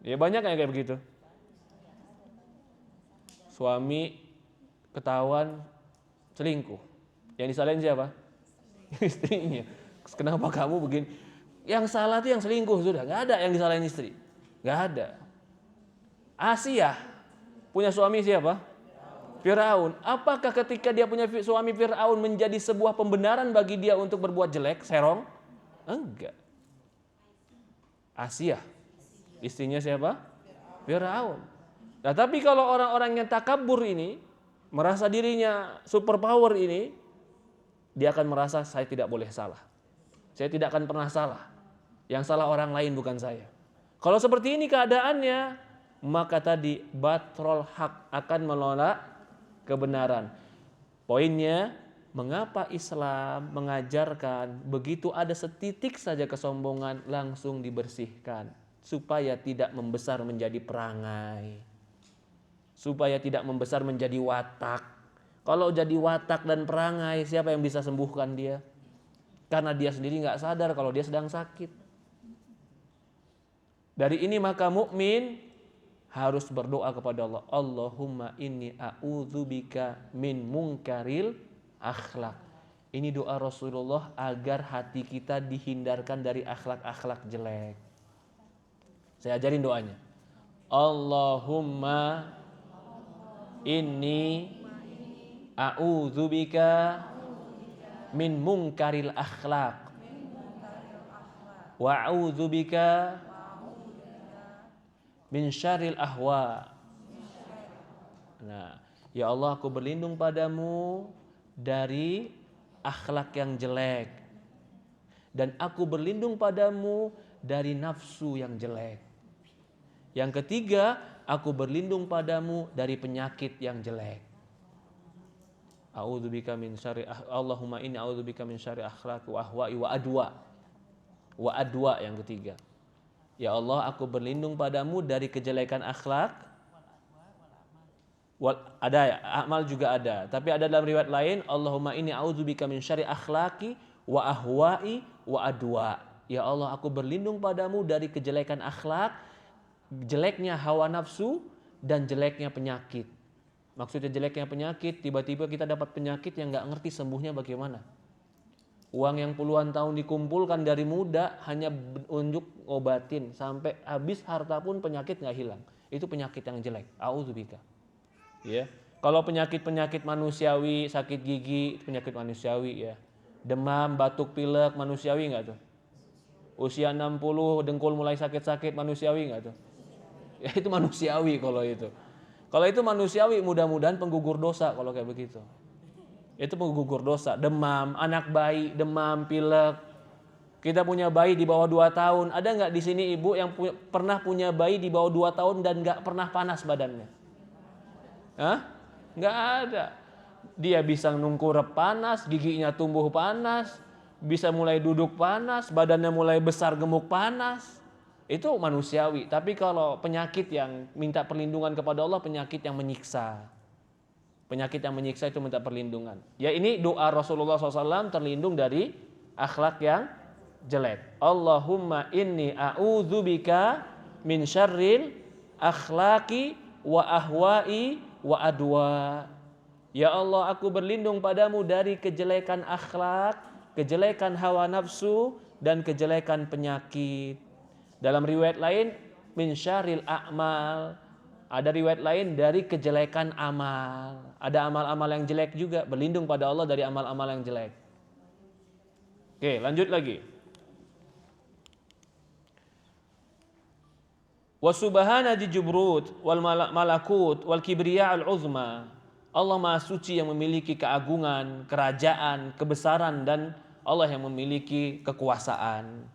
Ya banyak yang kayak begitu. Suami ketahuan selingkuh. Yang disalahin siapa? Istrinya. Kenapa kamu begini? Yang salah itu yang selingkuh sudah. Gak ada yang disalahin istri. Gak ada. Asia punya suami siapa? Firaun. Apakah ketika dia punya suami Firaun menjadi sebuah pembenaran bagi dia untuk berbuat jelek, serong? Enggak. Asia. Istrinya siapa? Firaun. Nah, tapi kalau orang-orang yang takabur ini, merasa dirinya superpower ini, dia akan merasa saya tidak boleh salah. Saya tidak akan pernah salah. Yang salah orang lain bukan saya. Kalau seperti ini keadaannya, maka tadi batrol hak akan menolak kebenaran. Poinnya, mengapa Islam mengajarkan begitu ada setitik saja kesombongan langsung dibersihkan. Supaya tidak membesar menjadi perangai. Supaya tidak membesar menjadi watak. Kalau jadi watak dan perangai, siapa yang bisa sembuhkan dia? Karena dia sendiri nggak sadar kalau dia sedang sakit. Dari ini maka mukmin harus berdoa kepada Allah. Allahumma inni a'udzubika min munkaril akhlak. Ini doa Rasulullah agar hati kita dihindarkan dari akhlak-akhlak jelek. Saya ajarin doanya. Allahumma inni a'udzubika min munkaril akhlak wa a'udzubika min syarril ahwa. Nah, ya Allah, aku berlindung padamu dari akhlak yang jelek dan aku berlindung padamu dari nafsu yang jelek. Yang ketiga, aku berlindung padamu dari penyakit yang jelek. A'udzubika min syarri Allahumma inni a'udzubika min syarri akhlaqi wa ahwa'i wa adwa. Wa adwa yang ketiga. Ya Allah, aku berlindung padamu dari kejelekan akhlak. Ada ya, amal juga ada. Tapi ada dalam riwayat lain, Allahumma inni a'udzubika min syarri akhlaqi wa ahwa'i wa adwa. Ya Allah, aku berlindung padamu dari kejelekan akhlak, jeleknya hawa nafsu, dan jeleknya penyakit. Maksudnya jeleknya penyakit, tiba-tiba kita dapat penyakit yang gak ngerti sembuhnya bagaimana. Uang yang puluhan tahun dikumpulkan dari muda hanya untuk ngobatin, sampai habis harta pun penyakit gak hilang. Itu penyakit yang jelek. A'udzubika. Ya. Kalau penyakit-penyakit manusiawi, sakit gigi, penyakit manusiawi ya. Demam, batuk, pilek, manusiawi gak tuh? Usia 60, dengkul mulai sakit-sakit, manusiawi gak tuh? Ya itu manusiawi kalau itu. Kalau itu manusiawi, mudah-mudahan penggugur dosa kalau kayak begitu. Itu penggugur dosa. Demam, anak bayi, demam, pilek. Kita punya bayi di bawah 2 tahun. Ada nggak di sini ibu yang pernah punya bayi di bawah 2 tahun dan nggak pernah panas badannya? Hah? Nggak ada. Dia bisa nungkurep panas, giginya tumbuh panas, bisa mulai duduk panas, badannya mulai besar gemuk panas. Itu manusiawi. Tapi kalau penyakit yang minta perlindungan kepada Allah, penyakit yang menyiksa. Penyakit yang menyiksa itu minta perlindungan. Ya ini doa Rasulullah SAW terlindung dari akhlak yang jelek. Allahumma inni a'udzubika min syarril akhlaqi wa ahwa'i wa adwa. Ya Allah, aku berlindung padamu dari kejelekan akhlak, kejelekan hawa nafsu, dan kejelekan penyakit. Dalam riwayat lain, min syarril a'mal. Ada riwayat lain dari kejelekan amal. Ada amal-amal yang jelek juga. Berlindung pada Allah dari amal-amal yang jelek. Oke, lanjut lagi. Wa subhana di jubrut wal malakut wal kibriya al uzma. Allah Maha Suci yang memiliki keagungan, kerajaan, kebesaran, dan Allah yang memiliki kekuasaan.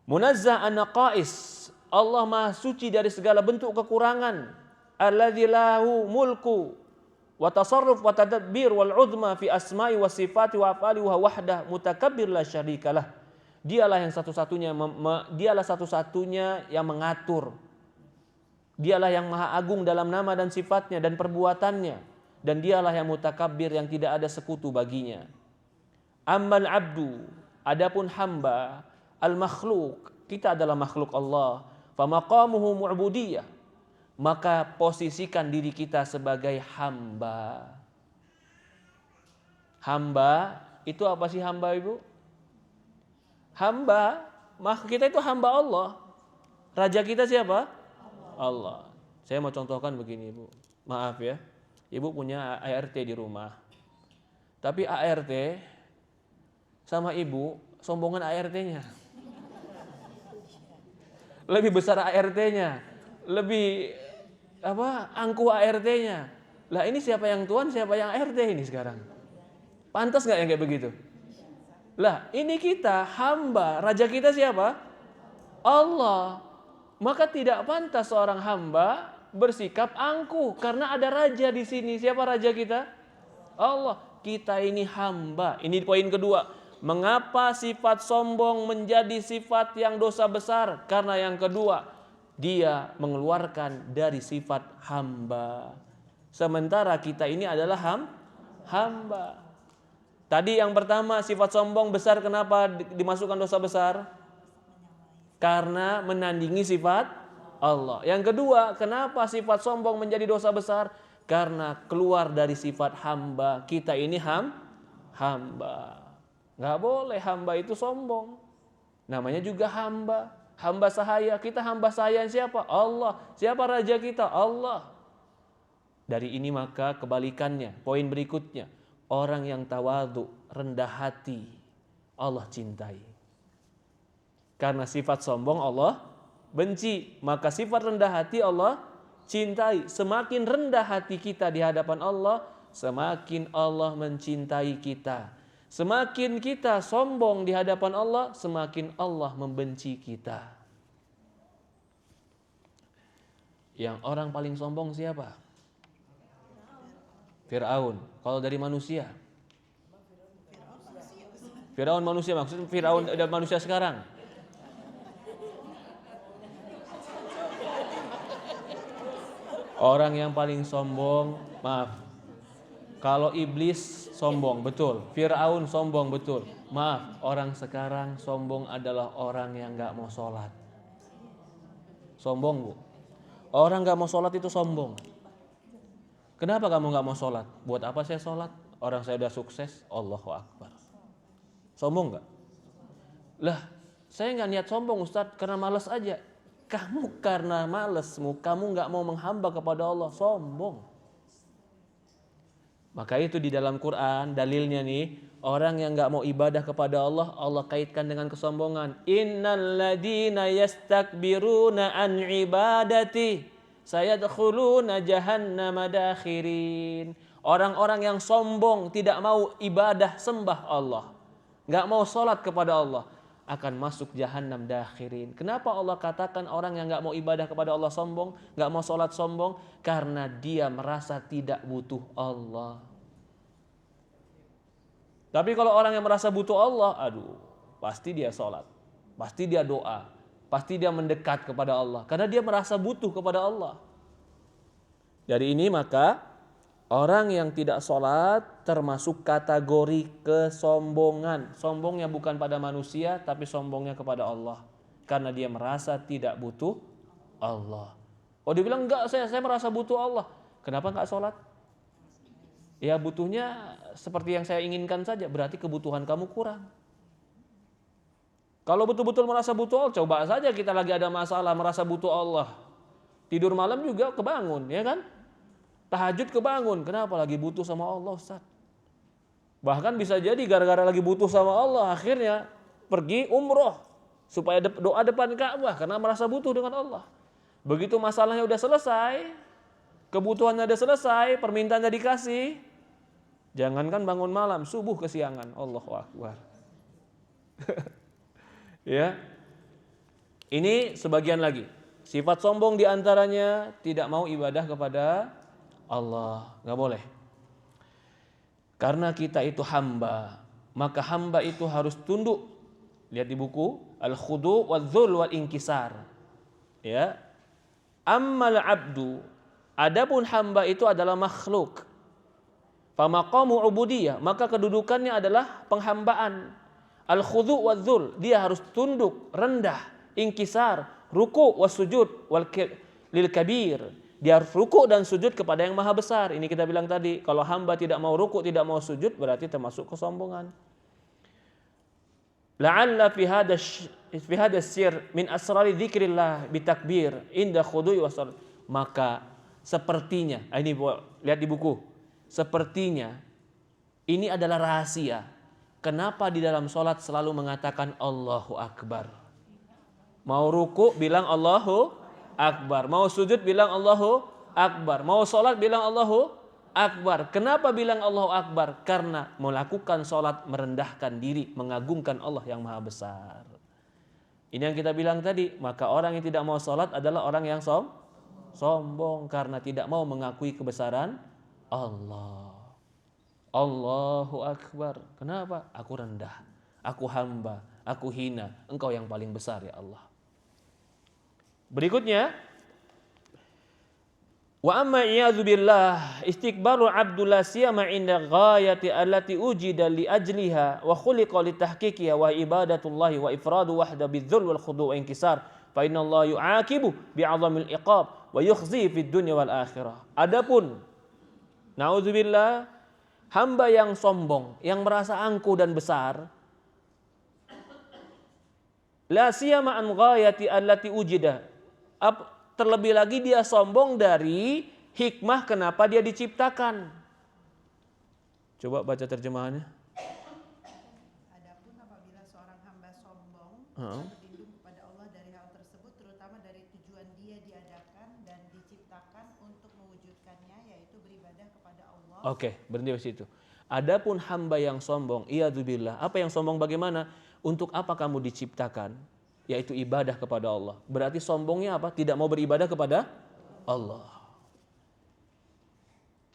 Munazzah an naqais Allah Maha suci dari segala bentuk kekurangan. Alladzi lahu mulku wa tasarruf wa tadabbir wal uzma fi asma'i wa sifati wa af'ali wa wahdah mutakabbir la syarikalah. Dialah yang dialah satu-satunya yang mengatur. Dialah yang maha agung dalam nama dan sifatnya dan perbuatannya, dan dialah yang mutakabbir yang tidak ada sekutu baginya. Ammal abdu, adapun hamba, al makhluk, kita adalah makhluk Allah. Fa maqamuhu mu'budiyah, maka posisikan diri kita sebagai hamba. Hamba itu apa sih hamba, Ibu? Hamba, maka kita itu hamba Allah. Raja kita siapa? Allah. Saya mau contohkan begini, Ibu. Maaf ya. Ibu punya ART di rumah. Tapi ART sama Ibu sombongan ART-nya. Lebih besar ART-nya. Lebih angkuh ART-nya. Lah ini siapa yang tuan, siapa yang ART ini sekarang? Pantas nggak yang kayak begitu? Lah ini kita hamba, raja kita siapa? Allah. Maka tidak pantas seorang hamba bersikap angkuh karena ada raja di sini. Siapa raja kita? Allah. Kita ini hamba. Ini poin kedua. Mengapa sifat sombong menjadi sifat yang dosa besar? Karena yang kedua, dia mengeluarkan dari sifat hamba. Sementara kita ini adalah hamba. Tadi yang pertama sifat sombong besar, kenapa dimasukkan dosa besar? Karena menandingi sifat Allah. Yang kedua, kenapa sifat sombong menjadi dosa besar? Karena keluar dari sifat hamba. Kita ini hamba. Nggak boleh hamba itu sombong. Namanya juga hamba. Hamba sahaya. Kita hamba sahaya siapa? Allah. Siapa raja kita? Allah. Dari ini maka kebalikannya. Poin berikutnya. Orang yang tawadhu, rendah hati, Allah cintai. Karena sifat sombong Allah benci. Maka sifat rendah hati Allah cintai. Semakin rendah hati kita di hadapan Allah, semakin Allah mencintai kita. Semakin kita sombong di hadapan Allah, semakin Allah membenci kita. Yang orang paling sombong siapa? Fir'aun. Kalau dari manusia? Fir'aun manusia, maksudnya Fir'aun ada manusia sekarang. Orang yang paling sombong, maaf. Kalau iblis sombong, betul. Fir'aun sombong, betul. Maaf, orang sekarang sombong adalah orang yang gak mau sholat. Sombong, Bu. Orang gak mau sholat itu sombong. Kenapa kamu gak mau sholat? Buat apa saya sholat? Orang saya udah sukses. Allahu Akbar. Sombong gak? Lah, saya gak niat sombong, Ustadz, karena malas aja. Kamu karena malesmu, kamu gak mau menghamba kepada Allah, sombong. Maka itu di dalam Quran dalilnya nih, orang yang gak mau ibadah kepada Allah, Allah kaitkan dengan kesombongan. Innal ladina yastakbiruna an ibadati sayadkhuluna jahannama dakhirin. Orang-orang yang sombong tidak mau ibadah sembah Allah, gak mau sholat kepada Allah, akan masuk jahannam dakhirin. Kenapa Allah katakan orang yang gak mau ibadah kepada Allah sombong, gak mau sholat sombong? Karena dia merasa tidak butuh Allah. Tapi kalau orang yang merasa butuh Allah, aduh, pasti dia sholat, pasti dia doa, pasti dia mendekat kepada Allah, karena dia merasa butuh kepada Allah. Dari ini maka orang yang tidak sholat termasuk kategori kesombongan. Sombongnya bukan pada manusia, tapi sombongnya kepada Allah. Karena dia merasa tidak butuh Allah. Oh, dia bilang enggak, saya merasa butuh Allah. Kenapa enggak sholat? Ya butuhnya seperti yang saya inginkan saja. Berarti kebutuhan kamu kurang. Kalau betul-betul merasa butuh Allah, coba saja kita lagi ada masalah merasa butuh Allah. Tidur malam juga kebangun, ya kan? Tahajud kebangun, kenapa? Lagi butuh sama Allah, Ustaz. Bahkan bisa jadi gara-gara lagi butuh sama Allah, akhirnya pergi umroh supaya doa depan Ka'bah karena merasa butuh dengan Allah. Begitu masalahnya udah selesai, kebutuhannya udah selesai, permintaannya dikasih, jangankan bangun malam, subuh kesiangan. Allahu Akbar. Ya. Ini sebagian lagi. Sifat sombong diantaranya tidak mau ibadah kepada Allah. Nggak boleh. Karena kita itu hamba, maka hamba itu harus tunduk. Lihat di buku Al-Khudu' wal-Dzul wal-Inkisar. Ya. Ammal abdu, adapun hamba itu adalah makhluk. Famaqamu ubudiyah, maka kedudukannya adalah penghambaan. Al-Khudu' wal-Dzul, dia harus tunduk, rendah, inkisar, ruku' was-sujud lil kabir. Dia harus ruku' dan sujud kepada yang maha besar. Ini kita bilang tadi, kalau hamba tidak mau ruku', tidak mau sujud, berarti termasuk kesombongan. La'alla fi hadha sir min asrari dzikrillah bitakbir inda khudu'i wa salat. Maka sepertinya, ini lihat di buku. Sepertinya ini adalah rahasia. Kenapa di dalam salat selalu mengatakan Allahu Akbar? Mau ruku bilang Allahu Akbar, mau sujud bilang Allahu Akbar, mau salat bilang Allahu Akbar. Kenapa bilang Allahu Akbar? Karena melakukan sholat merendahkan diri, mengagungkan Allah yang maha besar. Ini yang kita bilang tadi. Maka orang yang tidak mau sholat adalah orang yang sombong karena tidak mau mengakui kebesaran Allah. Allahu Akbar. Kenapa? Aku rendah, aku hamba, aku hina. Engkau yang paling besar ya Allah. Berikutnya, wa amma iyadzu billah istikbaru abdul siyama inda ghayati allati ujida li ajliha wa khuliqa li tahqiqiha wa ibadatullah wa ifradu wahda bidzul wal khudu' wa inkisar fa inna Allah yu'aqibu bi'azamil iqab wa yukhzi fid dunya wal akhirah. Adapun naudzubillah hamba yang sombong, yang merasa angkuh dan besar, la siyama an ghayati allati ujida, terlebih lagi dia sombong dari hikmah kenapa dia diciptakan. Coba baca terjemahannya. Adapun apabila seorang hamba sombong berlindung kepada Allah dari hal tersebut, terutama dari tujuan dia diadakan dan diciptakan untuk mewujudkannya, yaitu beribadah kepada Allah. Oke, berhenti di situ. Adapun hamba yang sombong, iyadzubillah. Apa yang sombong bagaimana? Untuk apa kamu diciptakan? Yaitu ibadah kepada Allah. Berarti sombongnya apa? Tidak mau beribadah kepada Allah.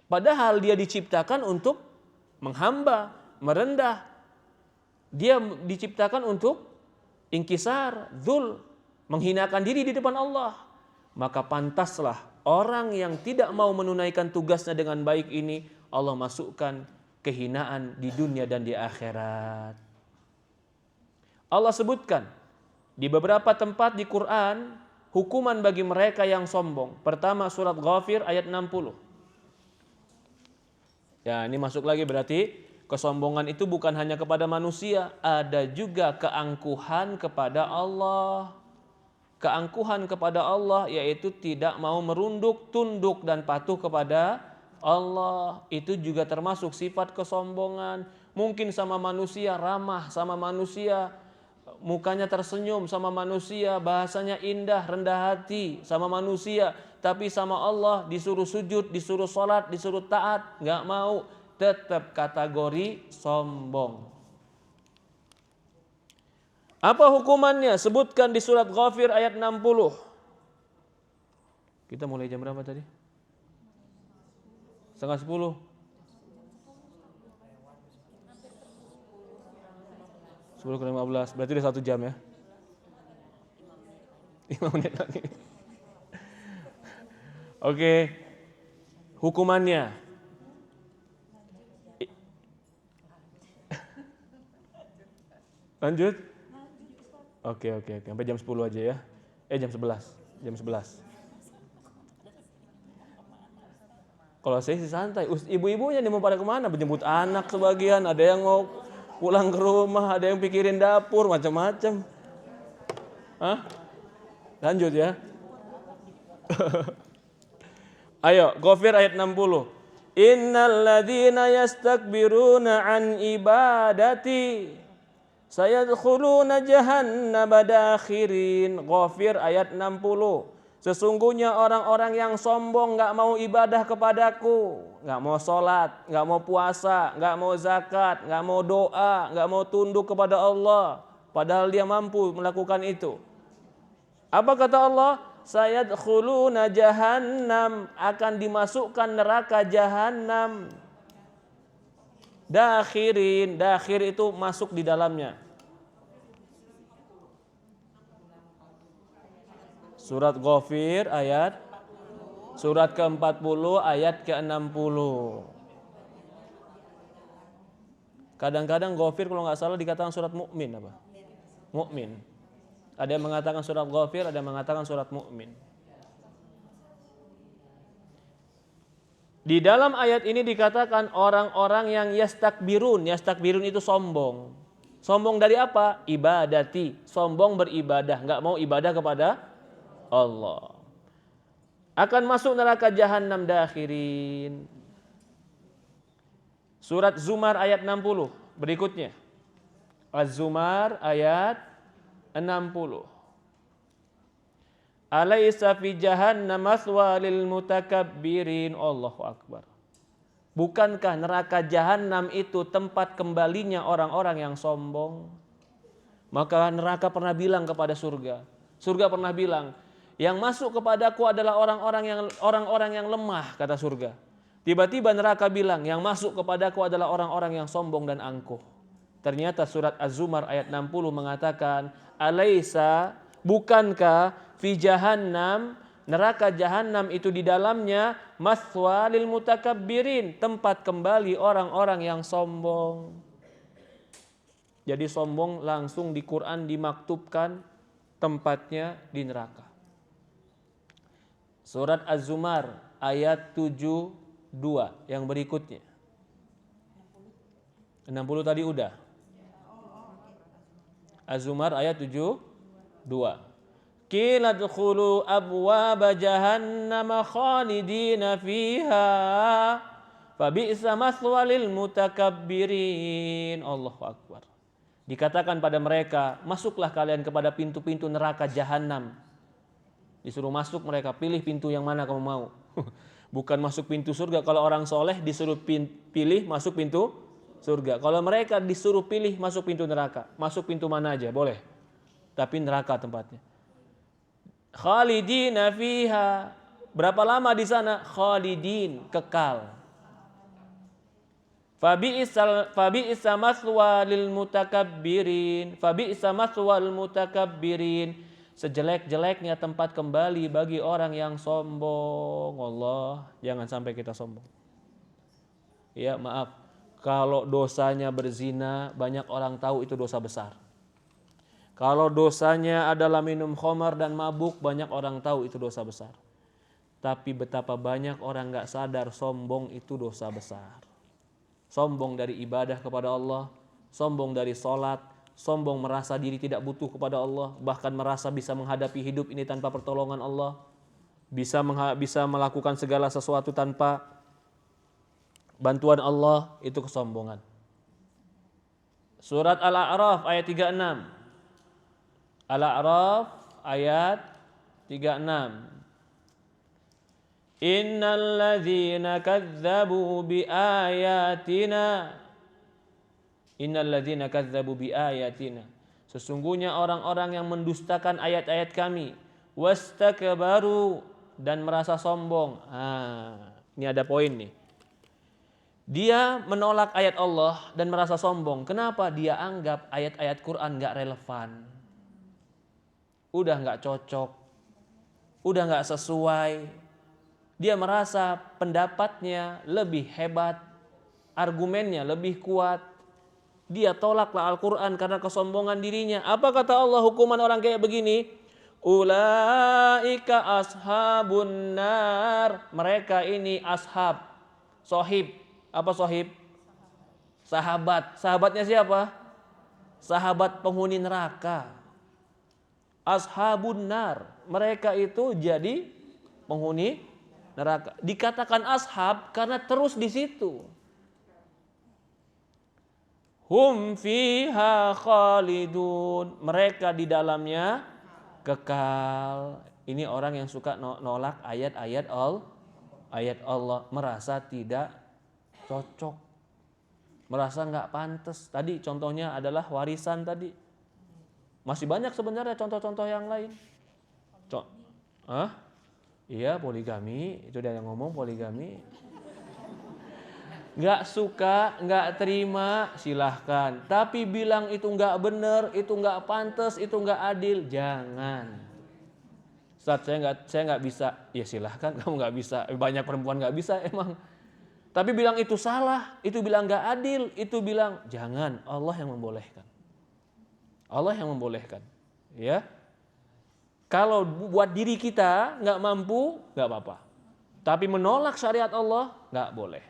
Padahal dia diciptakan untuk menghamba, merendah. Dia diciptakan untuk inkisar, dzul, menghinakan diri di depan Allah. Maka pantaslah orang yang tidak mau menunaikan tugasnya dengan baik ini, Allah masukkan kehinaan di dunia dan di akhirat. Allah sebutkan di beberapa tempat di Quran hukuman bagi mereka yang sombong. Pertama surat Ghafir ayat 60. Ya, ini masuk lagi berarti kesombongan itu bukan hanya kepada manusia, ada juga keangkuhan kepada Allah. Keangkuhan kepada Allah yaitu tidak mau merunduk, tunduk dan patuh kepada Allah. Itu juga termasuk sifat kesombongan. Mungkin sama manusia ramah, sama manusia mukanya tersenyum, sama manusia bahasanya indah, rendah hati sama manusia, tapi sama Allah disuruh sujud, disuruh sholat, disuruh taat, nggak mau, tetap kategori sombong. Apa hukumannya? Sebutkan di surat Ghafir ayat 60. Kita mulai jam berapa tadi? 9:30. 10:15, berarti udah 1 jam ya. 5 menit lagi. Oke. Hukumannya. Lanjut? Oke. Sampai jam 10 aja ya. Jam 11. Jam 11. Kalau saya sih santai. Ibu-ibunya nih mau pada kemana? Menjemput anak sebagian. Ada yang mau pulang ke rumah, ada yang pikirin dapur, macam-macam. Lanjut ya. Ayo, Ghafir ayat 60. Innal ladzina yastakbiruna an ibadati sayadkhuluna jahannama dakhirin. Ghafir ayat 60. Sesungguhnya orang-orang yang sombong gak mau ibadah kepadaku, gak mau sholat, gak mau puasa, gak mau zakat, gak mau doa, gak mau tunduk kepada Allah, padahal dia mampu melakukan itu. Apa kata Allah? sayadkhuluna jahannam, akan dimasukkan neraka jahannam. Dakhirin, dakhir itu masuk di dalamnya. Surat Ghafir ayat surat ke-40 ayat ke-60. Kadang-kadang Ghafir kalau nggak salah dikatakan surat Mukmin apa? Mukmin. Ada yang mengatakan surat Ghafir, ada yang mengatakan surat Mukmin. Di dalam ayat ini dikatakan orang-orang yang yastakbirun. Yastakbirun itu sombong. Sombong dari apa? Ibadati. Sombong beribadah, nggak mau ibadah kepada Allah. Akan masuk neraka jahannam dakhirin. Surat Zumar ayat 60 berikutnya. Az-Zumar ayat 60. Alaysa fi jahannam maswa lil mutakabbirin. Allahu akbar. Bukankah neraka jahannam itu tempat kembalinya orang-orang yang sombong? Maka neraka pernah bilang kepada surga. Surga pernah bilang, yang masuk kepadaku adalah orang-orang yang lemah, kata surga. Tiba-tiba neraka bilang, yang masuk kepadaku adalah orang-orang yang sombong dan angkuh. Ternyata surat Az-Zumar ayat 60 mengatakan, alaysa, bukankah fi jahannam, neraka jahannam itu di dalamnya maswa lil mutakabbirin, tempat kembali orang-orang yang sombong. Jadi sombong langsung di Quran dimaktubkan tempatnya di neraka. Surat Az-Zumar ayat 72 yang berikutnya. 60 tadi udah. Az-Zumar ayat 72. Qila dkhulu abwaaba jahannam khalidina fiha fabi'sa maswa lil mutakabbirin. Allahu akbar. Dikatakan pada mereka, masuklah kalian kepada pintu-pintu neraka jahanam. Disuruh masuk mereka, pilih pintu yang mana kamu mau. Bukan masuk pintu surga. Kalau orang soleh disuruh pilih masuk pintu surga. Kalau mereka disuruh pilih masuk pintu neraka, masuk pintu mana aja boleh. Tapi neraka tempatnya. Khalidina fiha. Berapa lama di sana? Khalidin, kekal. Fabi'sa maswa lil mutakabbirin. Fabi'sa maswa lil mutakabbirin. Sejelek-jeleknya tempat kembali bagi orang yang sombong. Allah, jangan sampai kita sombong. Ya, maaf. Kalau dosanya berzina, banyak orang tahu itu dosa besar. Kalau dosanya adalah minum khamar dan mabuk, banyak orang tahu itu dosa besar. Tapi betapa banyak orang gak sadar sombong itu dosa besar. Sombong dari ibadah kepada Allah, sombong dari sholat, sombong merasa diri tidak butuh kepada Allah, bahkan merasa bisa menghadapi hidup ini tanpa pertolongan Allah, bisa melakukan segala sesuatu tanpa bantuan Allah, itu kesombongan. Surat Al-A'raf ayat 36. Al-A'raf ayat 36. Innal ladzina kadzdzabu biayatina. Sesungguhnya orang-orang yang mendustakan ayat-ayat kami, wastakbaru, dan merasa sombong. Ini ada poin nih. Dia menolak ayat Allah dan merasa sombong. Kenapa? Dia anggap ayat-ayat Quran gak relevan. Udah gak cocok. Udah gak sesuai. Dia merasa pendapatnya lebih hebat. Argumennya lebih kuat. Dia tolaklah Al-Quran karena kesombongan dirinya. Apa kata Allah hukuman orang kayak begini? Ulaika ashabun nar. Mereka ini ashab. Sohib. Apa sohib? Sahabat. Sahabatnya siapa? Sahabat penghuni neraka. Ashabun nar. Mereka itu jadi penghuni neraka. Dikatakan ashab karena terus di situ. Hum fiha khalidun. Mereka di dalamnya kekal. Ini orang yang suka nolak ayat-ayat Allah, merasa tidak cocok, merasa nggak pantas. Tadi contohnya adalah warisan tadi. Masih banyak sebenarnya contoh-contoh yang lain. Iya, poligami. Itu dia yang ngomong poligami. Nggak suka, nggak terima, silahkan. Tapi bilang itu nggak benar, itu nggak pantas, itu nggak adil, jangan. Ustaz, saya nggak bisa. Ya silahkan, kamu nggak bisa. Banyak perempuan nggak bisa emang. Tapi bilang itu salah, itu bilang nggak adil, itu bilang jangan. Allah yang membolehkan. Allah yang membolehkan. Ya. Kalau buat diri kita nggak mampu, nggak apa-apa. Tapi menolak syariat Allah nggak boleh.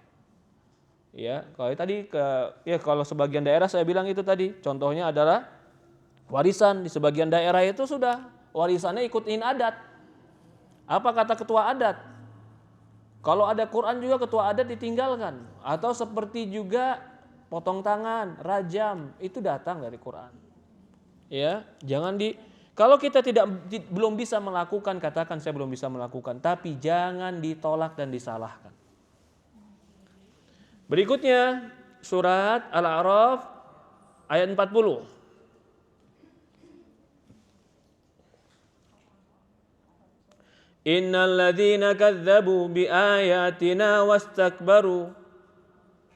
Ya, kalau sebagian daerah saya bilang itu tadi, contohnya adalah warisan di sebagian daerah itu sudah warisannya ikutin adat. Apa kata ketua adat? Kalau ada Quran juga ketua adat ditinggalkan. Atau seperti juga potong tangan, rajam, itu datang dari Quran. Ya, kalau kita belum bisa melakukan, katakan saya belum bisa melakukan, tapi jangan ditolak dan disalahkan. Berikutnya surat Al-A'raf ayat 40. Innal ladzina kadzdzabu biayatina wastakbaru.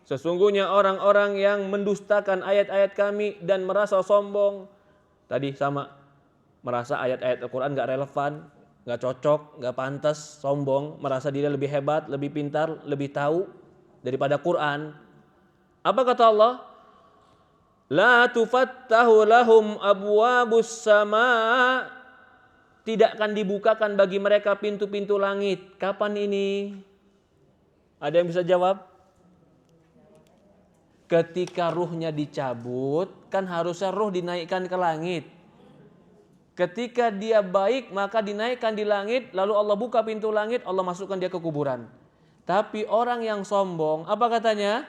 Sesungguhnya orang-orang yang mendustakan ayat-ayat kami dan merasa sombong. Tadi sama, merasa ayat-ayat Al-Quran gak relevan, gak cocok, gak pantas, sombong, merasa diri lebih hebat, lebih pintar, lebih tahu daripada Quran. Apa kata Allah? La tufattahu lahum abwabus sama. Tidak akan dibukakan bagi mereka pintu-pintu langit. Kapan ini? Ada yang bisa jawab? Ketika ruhnya dicabut, kan harusnya ruh dinaikkan ke langit. Ketika dia baik, maka dinaikkan di langit, lalu Allah buka pintu langit, Allah masukkan dia ke kuburan. Tapi orang yang sombong, apa katanya?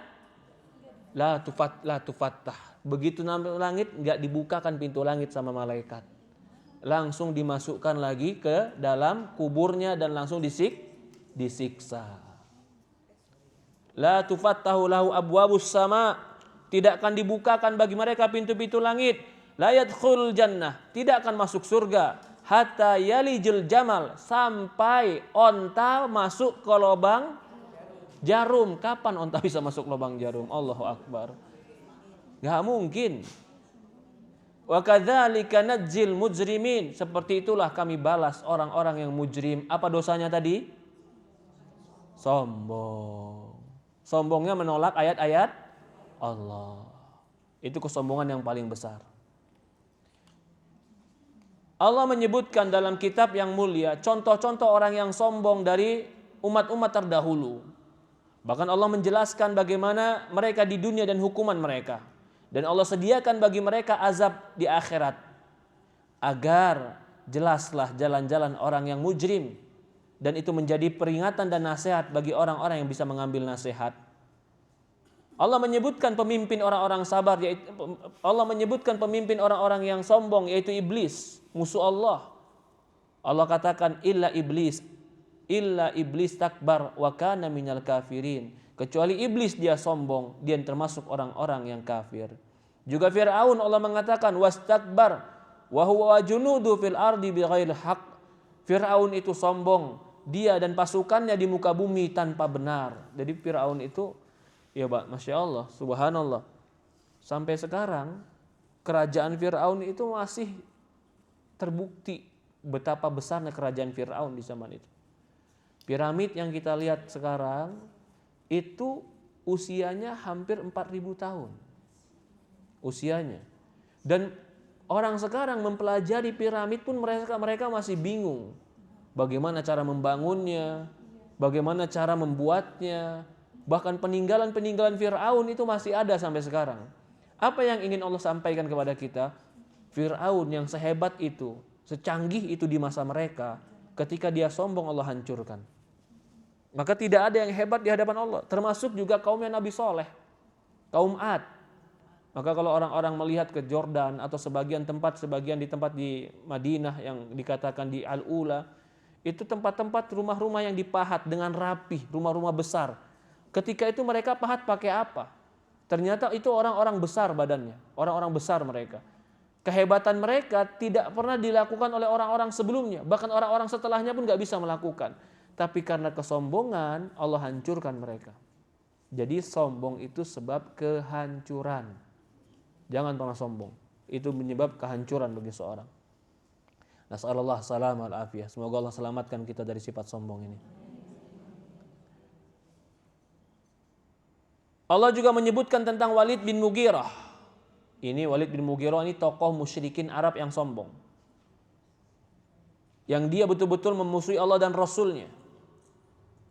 La tufattah. Begitu naik langit, enggak dibukakan pintu langit sama malaikat. Langsung dimasukkan lagi ke dalam kuburnya dan langsung disiksa. La tufattahu lahu abwabus sama. Tidak akan dibukakan bagi mereka pintu-pintu langit. La yadkhulul jannah. Tidak akan masuk surga. Hatta yalijul jamal. Sampai onta masuk ke lubang jarum. Kapan onta bisa masuk lubang jarum? Allahu Akbar. Gak mungkin. Wa kadzalika najzil mujrimin. Seperti itulah kami balas orang-orang yang mujrim. Apa dosanya tadi? Sombong. Sombongnya menolak ayat-ayat Allah. Itu kesombongan yang paling besar. Allah menyebutkan dalam kitab yang mulia contoh-contoh orang yang sombong dari umat-umat terdahulu. Bahkan Allah menjelaskan bagaimana mereka di dunia dan hukuman mereka. Dan Allah sediakan bagi mereka azab di akhirat. Agar jelaslah jalan-jalan orang yang mujrim. Dan itu menjadi peringatan dan nasihat bagi orang-orang yang bisa mengambil nasihat. Allah menyebutkan pemimpin orang-orang sabar, yaitu Allah menyebutkan pemimpin orang-orang yang sombong, yaitu iblis, musuh Allah. Allah katakan illa iblis takbar wa kana minal kafirin. Kecuali iblis dia sombong, dia termasuk orang-orang yang kafir. Juga Fir'aun Allah mengatakan wastakbar wa huwa junudu fil ardi bighairi haq. Fir'aun itu sombong, dia dan pasukannya di muka bumi tanpa benar. Jadi Fir'aun itu ya Pak, Masya Allah, subhanallah. Sampai sekarang kerajaan Fir'aun itu masih terbukti betapa besarnya kerajaan Fir'aun di zaman itu. Piramid yang kita lihat sekarang itu usianya hampir 4.000 tahun. Usianya. Dan orang sekarang mempelajari piramid pun mereka masih bingung. Bagaimana cara membangunnya, bagaimana cara membuatnya. Bahkan peninggalan-peninggalan Fir'aun itu masih ada sampai sekarang. Apa yang ingin Allah sampaikan kepada kita? Fir'aun yang sehebat itu, secanggih itu di masa mereka, ketika dia sombong Allah hancurkan. Maka tidak ada yang hebat di hadapan Allah. Termasuk juga kaumnya Nabi Soleh, kaum Ad. Maka kalau orang-orang melihat ke Jordan atau sebagian di tempat di Madinah yang dikatakan di Al-Ula, itu tempat-tempat rumah-rumah yang dipahat dengan rapih, rumah-rumah besar. Ketika itu mereka pahat pakai apa? Ternyata itu orang-orang besar badannya, orang-orang besar mereka. kehebatan mereka tidak pernah dilakukan oleh orang-orang sebelumnya. Bahkan orang-orang setelahnya pun gak bisa melakukan. Tapi karena kesombongan, Allah hancurkan mereka. Jadi sombong itu sebab kehancuran. Jangan pernah sombong. Itu menyebab kehancuran bagi seorang. Nasallallahu salam wal afiyah. Semoga Allah selamatkan kita dari sifat sombong ini. Allah juga menyebutkan tentang Walid bin Mughirah. Ini Walid bin Mughirah ini tokoh musyrikin Arab yang sombong. Yang dia betul-betul memusuhi Allah dan Rasulnya.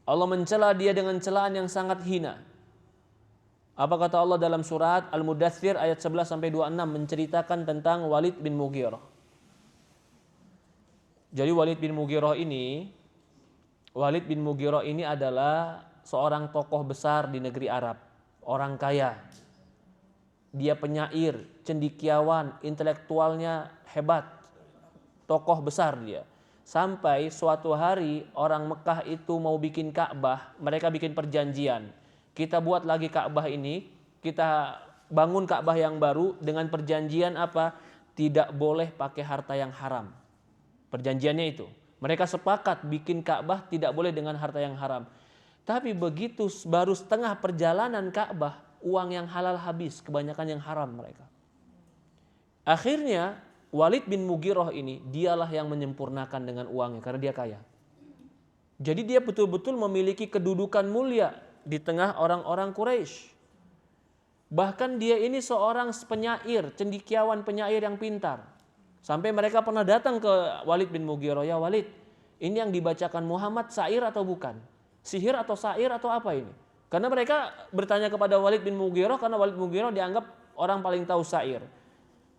Allah mencela dia dengan celaan yang sangat hina. Apa kata Allah dalam surat Al-Mudaththir ayat 11-26 menceritakan tentang Walid bin Mughirah. Jadi Walid bin Mughirah ini adalah seorang tokoh besar di negeri Arab. Orang kaya. Dia penyair, cendekiawan, intelektualnya hebat. Tokoh besar dia. Sampai suatu hari orang Mekah itu mau bikin Ka'bah, mereka bikin perjanjian. Kita buat lagi Ka'bah ini, kita bangun Ka'bah yang baru dengan perjanjian apa? Tidak boleh pakai harta yang haram. Perjanjiannya itu. Mereka sepakat bikin Ka'bah tidak boleh dengan harta yang haram. Tapi begitu baru setengah perjalanan Ka'bah, uang yang halal habis, kebanyakan yang haram mereka. Akhirnya Walid bin Mughirah ini dialah yang menyempurnakan dengan uangnya karena dia kaya. Jadi dia betul-betul memiliki kedudukan mulia di tengah orang-orang Quraisy. Bahkan dia ini seorang penyair, cendekiawan penyair yang pintar. Sampai mereka pernah datang ke Walid bin Mughirah, "Ya Walid, ini yang dibacakan Muhammad syair atau bukan? Sihir atau syair atau apa ini?" Karena mereka bertanya kepada Walid bin Mughirah karena Walid bin Mughirah dianggap orang paling tahu syair.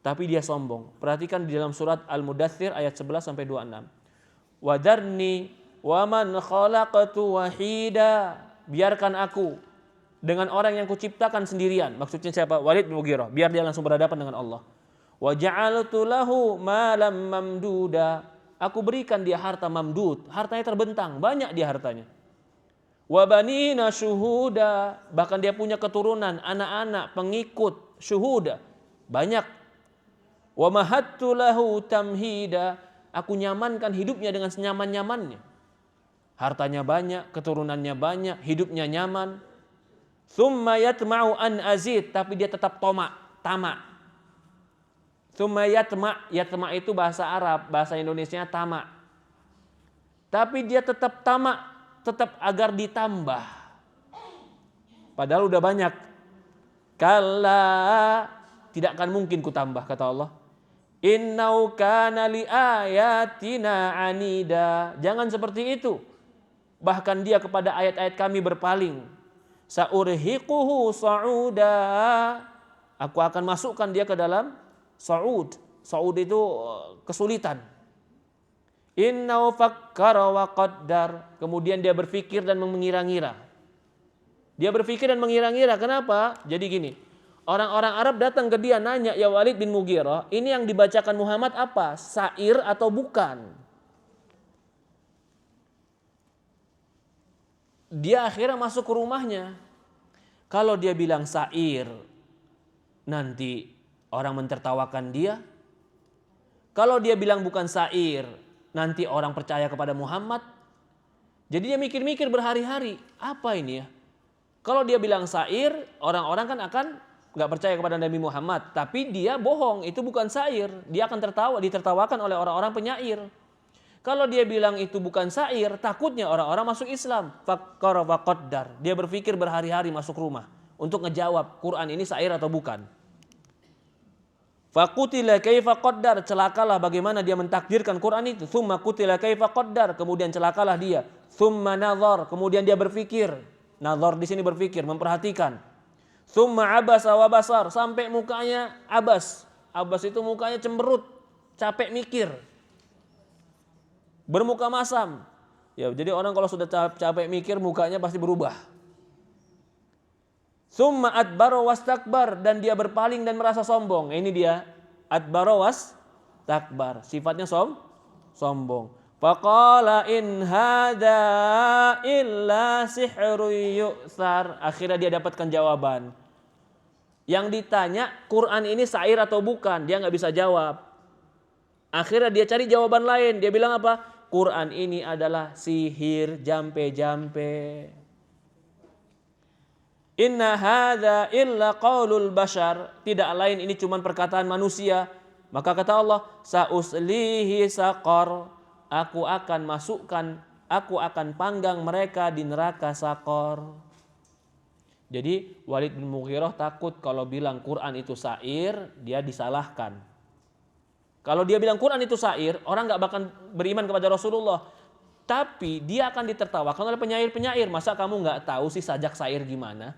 Tapi dia sombong. Perhatikan di dalam surat Al-Mudaththir ayat 11-26. "Wadarni wa man khalaqtu wahida." Biarkan aku dengan orang yang kuciptakan sendirian. Maksudnya siapa? Walid bin Mughirah. Biar dia langsung berhadapan dengan Allah. "Wa ja'altu lahu malam mamduda." Aku berikan dia harta mamdud. Hartanya terbentang. Banyak dia hartanya. Wabanina syuhuda, bahkan dia punya keturunan, anak-anak, pengikut, syuhuda, banyak. Wa mahattu lahu tamhida, aku nyamankan hidupnya dengan senyaman-nyamannya. Hartanya banyak, keturunannya banyak, hidupnya nyaman. Tsumma yatma'u an azid, tapi dia tetap tamak. Tsumma yatma' itu bahasa Arab, bahasa Indonesianya tamak. Tapi dia tetap tamak, tetap agar ditambah. Padahal udah banyak. Kalla, tidak akan mungkin kutambah, kata Allah. Innau kana li ayatina anida. Jangan seperti itu. Bahkan dia kepada ayat-ayat kami berpaling. Sa'urhiquhu sa'uda. Aku akan masukkan dia ke dalam sa'ud. Sa'ud itu kesulitan. Innau fakkara wa qaddar. Kemudian dia berpikir dan mengira-ngira. Dia berpikir dan mengira-ngira. Kenapa? Jadi gini. Orang-orang Arab datang ke dia nanya, "Ya Walid bin Mughirah, ini yang dibacakan Muhammad apa? Syair atau bukan?" Dia akhirnya masuk ke rumahnya. Kalau dia bilang syair, nanti orang mentertawakan dia. Kalau dia bilang bukan syair, nanti orang percaya kepada Muhammad. Jadi dia mikir-mikir berhari-hari, apa ini ya? Kalau dia bilang syair, orang-orang kan akan nggak percaya kepada Nabi Muhammad. Tapi dia bohong, itu bukan syair. Dia akan ditertawakan oleh orang-orang penyair. Kalau dia bilang itu bukan syair, takutnya orang-orang masuk Islam. Fakkara wa qaddar. Dia berpikir berhari-hari masuk rumah untuk ngejawab Quran ini syair atau bukan. Faqutila kaifa qaddar, celakalah bagaimana dia mentakdirkan Quran itu. Tsumma qutila kaifa qaddar, kemudian celakalah dia. Tsumma nazar, kemudian dia berpikir. Nazar di sini berpikir, memperhatikan. Tsumma abasa wa basar, sampai mukanya abas. Abas itu mukanya cemberut, capek mikir. Bermuka masam. Ya, jadi orang kalau sudah capek mikir mukanya pasti berubah. Tsumma adbara wastakbar, dan dia berpaling dan merasa sombong. Ini dia adbara wastakbar, sifatnya sombong. Faqala in hada illa sihrun yu'thar. Akhirnya dia dapatkan jawaban. Yang ditanya, Quran ini syair atau bukan? Dia nggak bisa jawab. Akhirnya dia cari jawaban lain. Dia bilang apa? Quran ini adalah sihir, jampe-jampe. Inna hadza illa qaulul bashar. Tidak lain ini cuma perkataan manusia. Maka kata Allah, sauslihi saqar. Aku akan panggang mereka di neraka Saqar. Jadi Walid bin Mughirah takut kalau bilang Quran itu syair, dia disalahkan. Kalau dia bilang Quran itu syair, orang nggak bakal beriman kepada Rasulullah. Tapi dia akan ditertawakan oleh penyair-penyair. Masa kamu nggak tahu sih sajak syair gimana?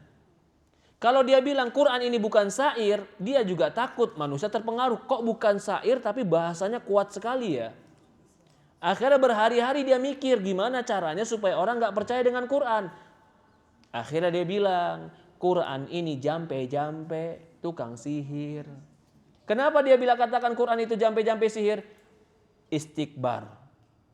Kalau dia bilang Quran ini bukan syair, dia juga takut manusia terpengaruh. Kok bukan syair tapi bahasanya kuat sekali ya? Akhirnya berhari-hari dia mikir gimana caranya supaya orang nggak percaya dengan Quran. Akhirnya dia bilang, Quran ini jampe-jampe, tukang sihir. Kenapa dia bila katakan Quran itu jampe-jampe sihir? Istikbar.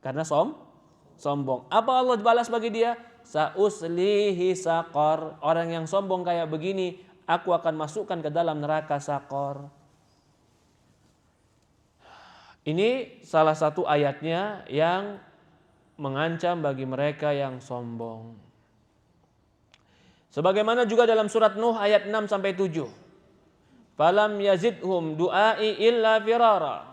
Karena sombong. Apa Allah balas bagi dia? Sauslihi saqar. Orang yang sombong kayak begini, aku akan masukkan ke dalam neraka Saqar. Ini salah satu ayatnya yang mengancam bagi mereka yang sombong. Sebagaimana juga dalam surat Nuh ayat 6 sampai 7. Falam yazidhum du'ai illa firara.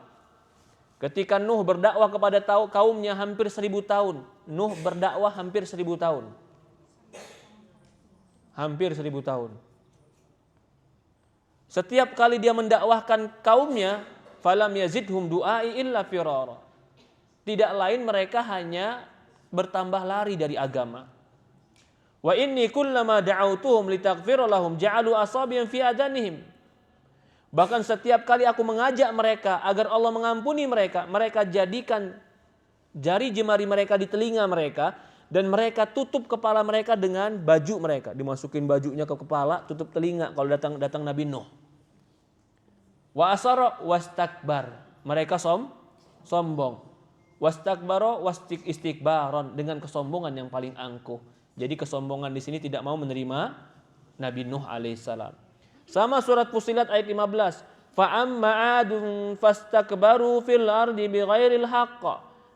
Ketika Nuh berdakwah kepada kaumnya hampir 1000 tahun. Nuh berdakwah hampir 1000 tahun. Hampir 1000 tahun. Setiap kali dia mendakwahkan kaumnya, falam yazidhum du'ai illa firara. Tidak lain mereka hanya bertambah lari dari agama. Wa inni kullama da'autuhum litaghfira lahum ja'alu asabiyan fi adanihim. Bahkan setiap kali aku mengajak mereka agar Allah mengampuni mereka, mereka jadikan jari jemari mereka di telinga mereka dan mereka tutup kepala mereka dengan baju mereka. Dimasukin bajunya ke kepala, tutup telinga kalau datang Nabi Nuh. Wa asara wastakbar. Mereka sombong. Wastakbaro wastikbaron, dengan kesombongan yang paling angkuh. Jadi kesombongan di sini tidak mau menerima Nabi Nuh alaihissalam. Sama surat Fussilat ayat 15. Fa'amma adun fastakbaru fil ardi bighairil haqq.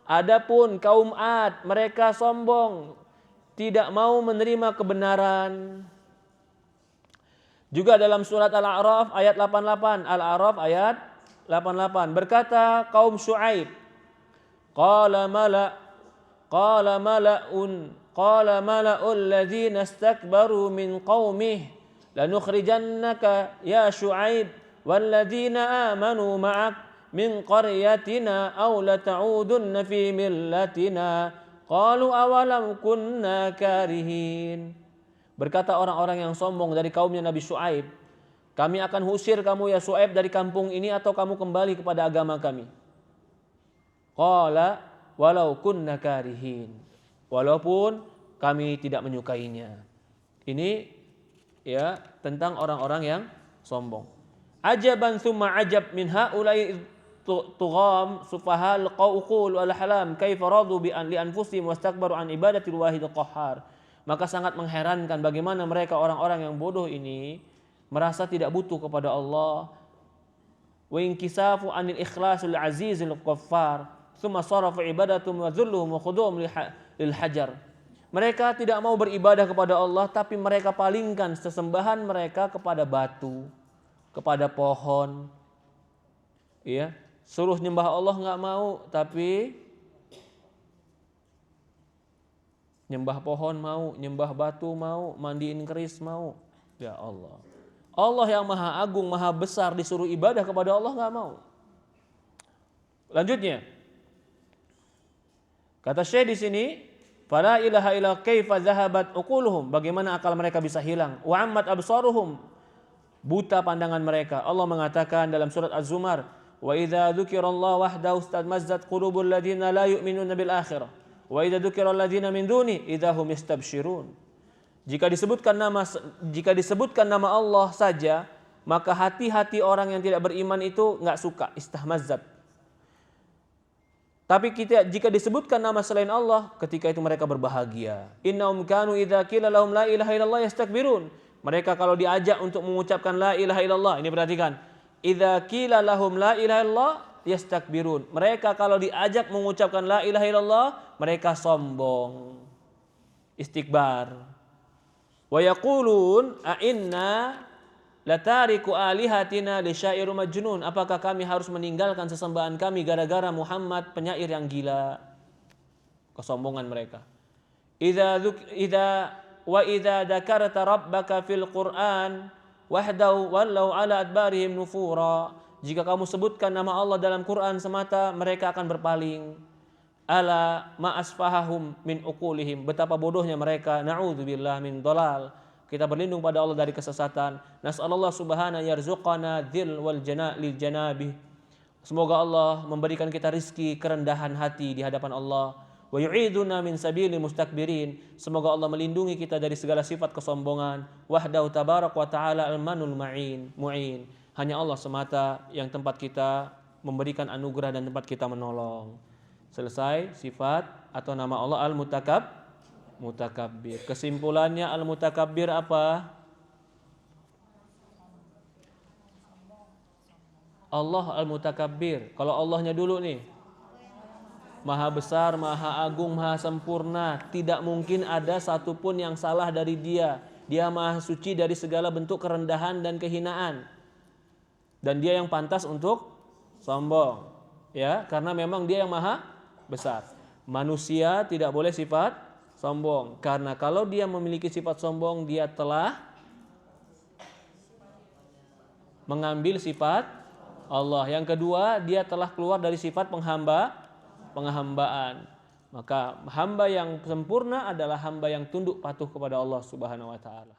Adapun kaum Ad, mereka sombong, tidak mau menerima kebenaran. Juga dalam surat Al-A'raf ayat 88. Al-A'raf ayat 88. Berkata kaum Syuaib, Qala mala'ul ladzina istakbaru min qaumih lanukhrijannaka ya Syuaib walladzina amanu ma'ak min qaryatina aw lata'udunna fi millatina qalu awalam kunna karihin. Berkata orang-orang yang sombong dari kaumnya Nabi Syuaib, kami akan usir kamu ya Syuaib dari kampung ini atau kamu kembali kepada agama kami. Qala walau kunna karihin. Walaupun kami tidak menyukainya. Ini ya tentang orang-orang yang sombong. Ajaban thumma ajab min haula'i tugham sufahal qawqul wal halam kaifa radu bi an li anfusihim wastakbaru an ibadatil wahidil qahhar. Maka sangat mengherankan bagaimana mereka orang-orang yang bodoh ini merasa tidak butuh kepada Allah. Wa inkisafu anil ikhlasil azizil ghaffar. Tsumma sarafu ibadatum wa dhulluhum wa khuduhum lil hajar. Mereka tidak mau beribadah kepada Allah, tapi mereka palingkan sesembahan mereka kepada batu, kepada pohon. Ya, suruh nyembah Allah nggak mau, tapi nyembah pohon mau, nyembah batu mau, mandiin keris mau. Ya Allah. Allah yang maha agung, maha besar disuruh ibadah kepada Allah nggak mau. Lanjutnya, kata Syekh di sini, fala ilaha illa kaifa zahabat uquluhum, bagaimana akal mereka bisa hilang. Wa ammat absaruhum, buta pandangan mereka. Allah mengatakan dalam surat Az-Zumar, wa idza dzukirallahu wahdahu istamazzat qulubul ladzina la yu'minuna bil akhirah wa idza dzukiral ladzina min duni idzahum yastabsyirun. Jika disebutkan nama Allah saja, maka hati-hati orang yang tidak beriman itu enggak suka, istahmazzat. Tapi jika disebutkan nama selain Allah, ketika itu mereka berbahagia. Innahum kanu idza qila lahum la ilaha illallah yastakbirun. Mereka kalau diajak untuk mengucapkan la ilaha illallah, ini perhatikan. Idza qila lahum la ilaha illallah yastakbirun. Mereka kalau diajak mengucapkan la ilaha illallah, mereka sombong. Istikbar. Wa yaqulun a inna latariku alihatina li syairu majnun. Apakah kami harus meninggalkan sesembahan kami gara-gara Muhammad penyair yang gila? Kesombongan mereka. Idza dzakarta rabbaka fil Qur'an wahdahu wallau ala adbarihim nufura. Jika kamu sebutkan nama Allah dalam Quran semata, mereka akan berpaling. Ala ma asfahahum min uqulihim. Betapa bodohnya mereka. Na'udzubillah min dhalal. Kita berlindung pada Allah dari kesesatan. Nas'alullah subhanahu yarzuqana dzil wal lil janabih. Semoga Allah memberikan kita rizki kerendahan hati di hadapan Allah. Wa yu'iduna min sabilil mustakbirin. Semoga Allah melindungi kita dari segala sifat kesombongan. Wahdahu tabarak wa ta'ala al-manul mu'in. Hanya Allah semata yang tempat kita memberikan anugerah dan tempat kita menolong. Selesai sifat atau nama Allah Al-Mutakabbir. Kesimpulannya Al-Mutakabbir apa? Allah Al-Mutakabbir. Kalau Allahnya dulu nih, Maha besar, Maha agung, Maha sempurna. Tidak mungkin ada satupun yang salah dari Dia. Dia Maha suci dari segala bentuk kerendahan dan kehinaan. Dan Dia yang pantas untuk sombong. Ya, karena memang Dia yang Maha besar. Manusia tidak boleh sifat sombong. Karena kalau dia memiliki sifat sombong, dia telah mengambil sifat Allah. Yang kedua, dia telah keluar dari sifat penghambaan. Maka hamba yang sempurna adalah hamba yang tunduk patuh kepada Allah Subhanahu wa taala.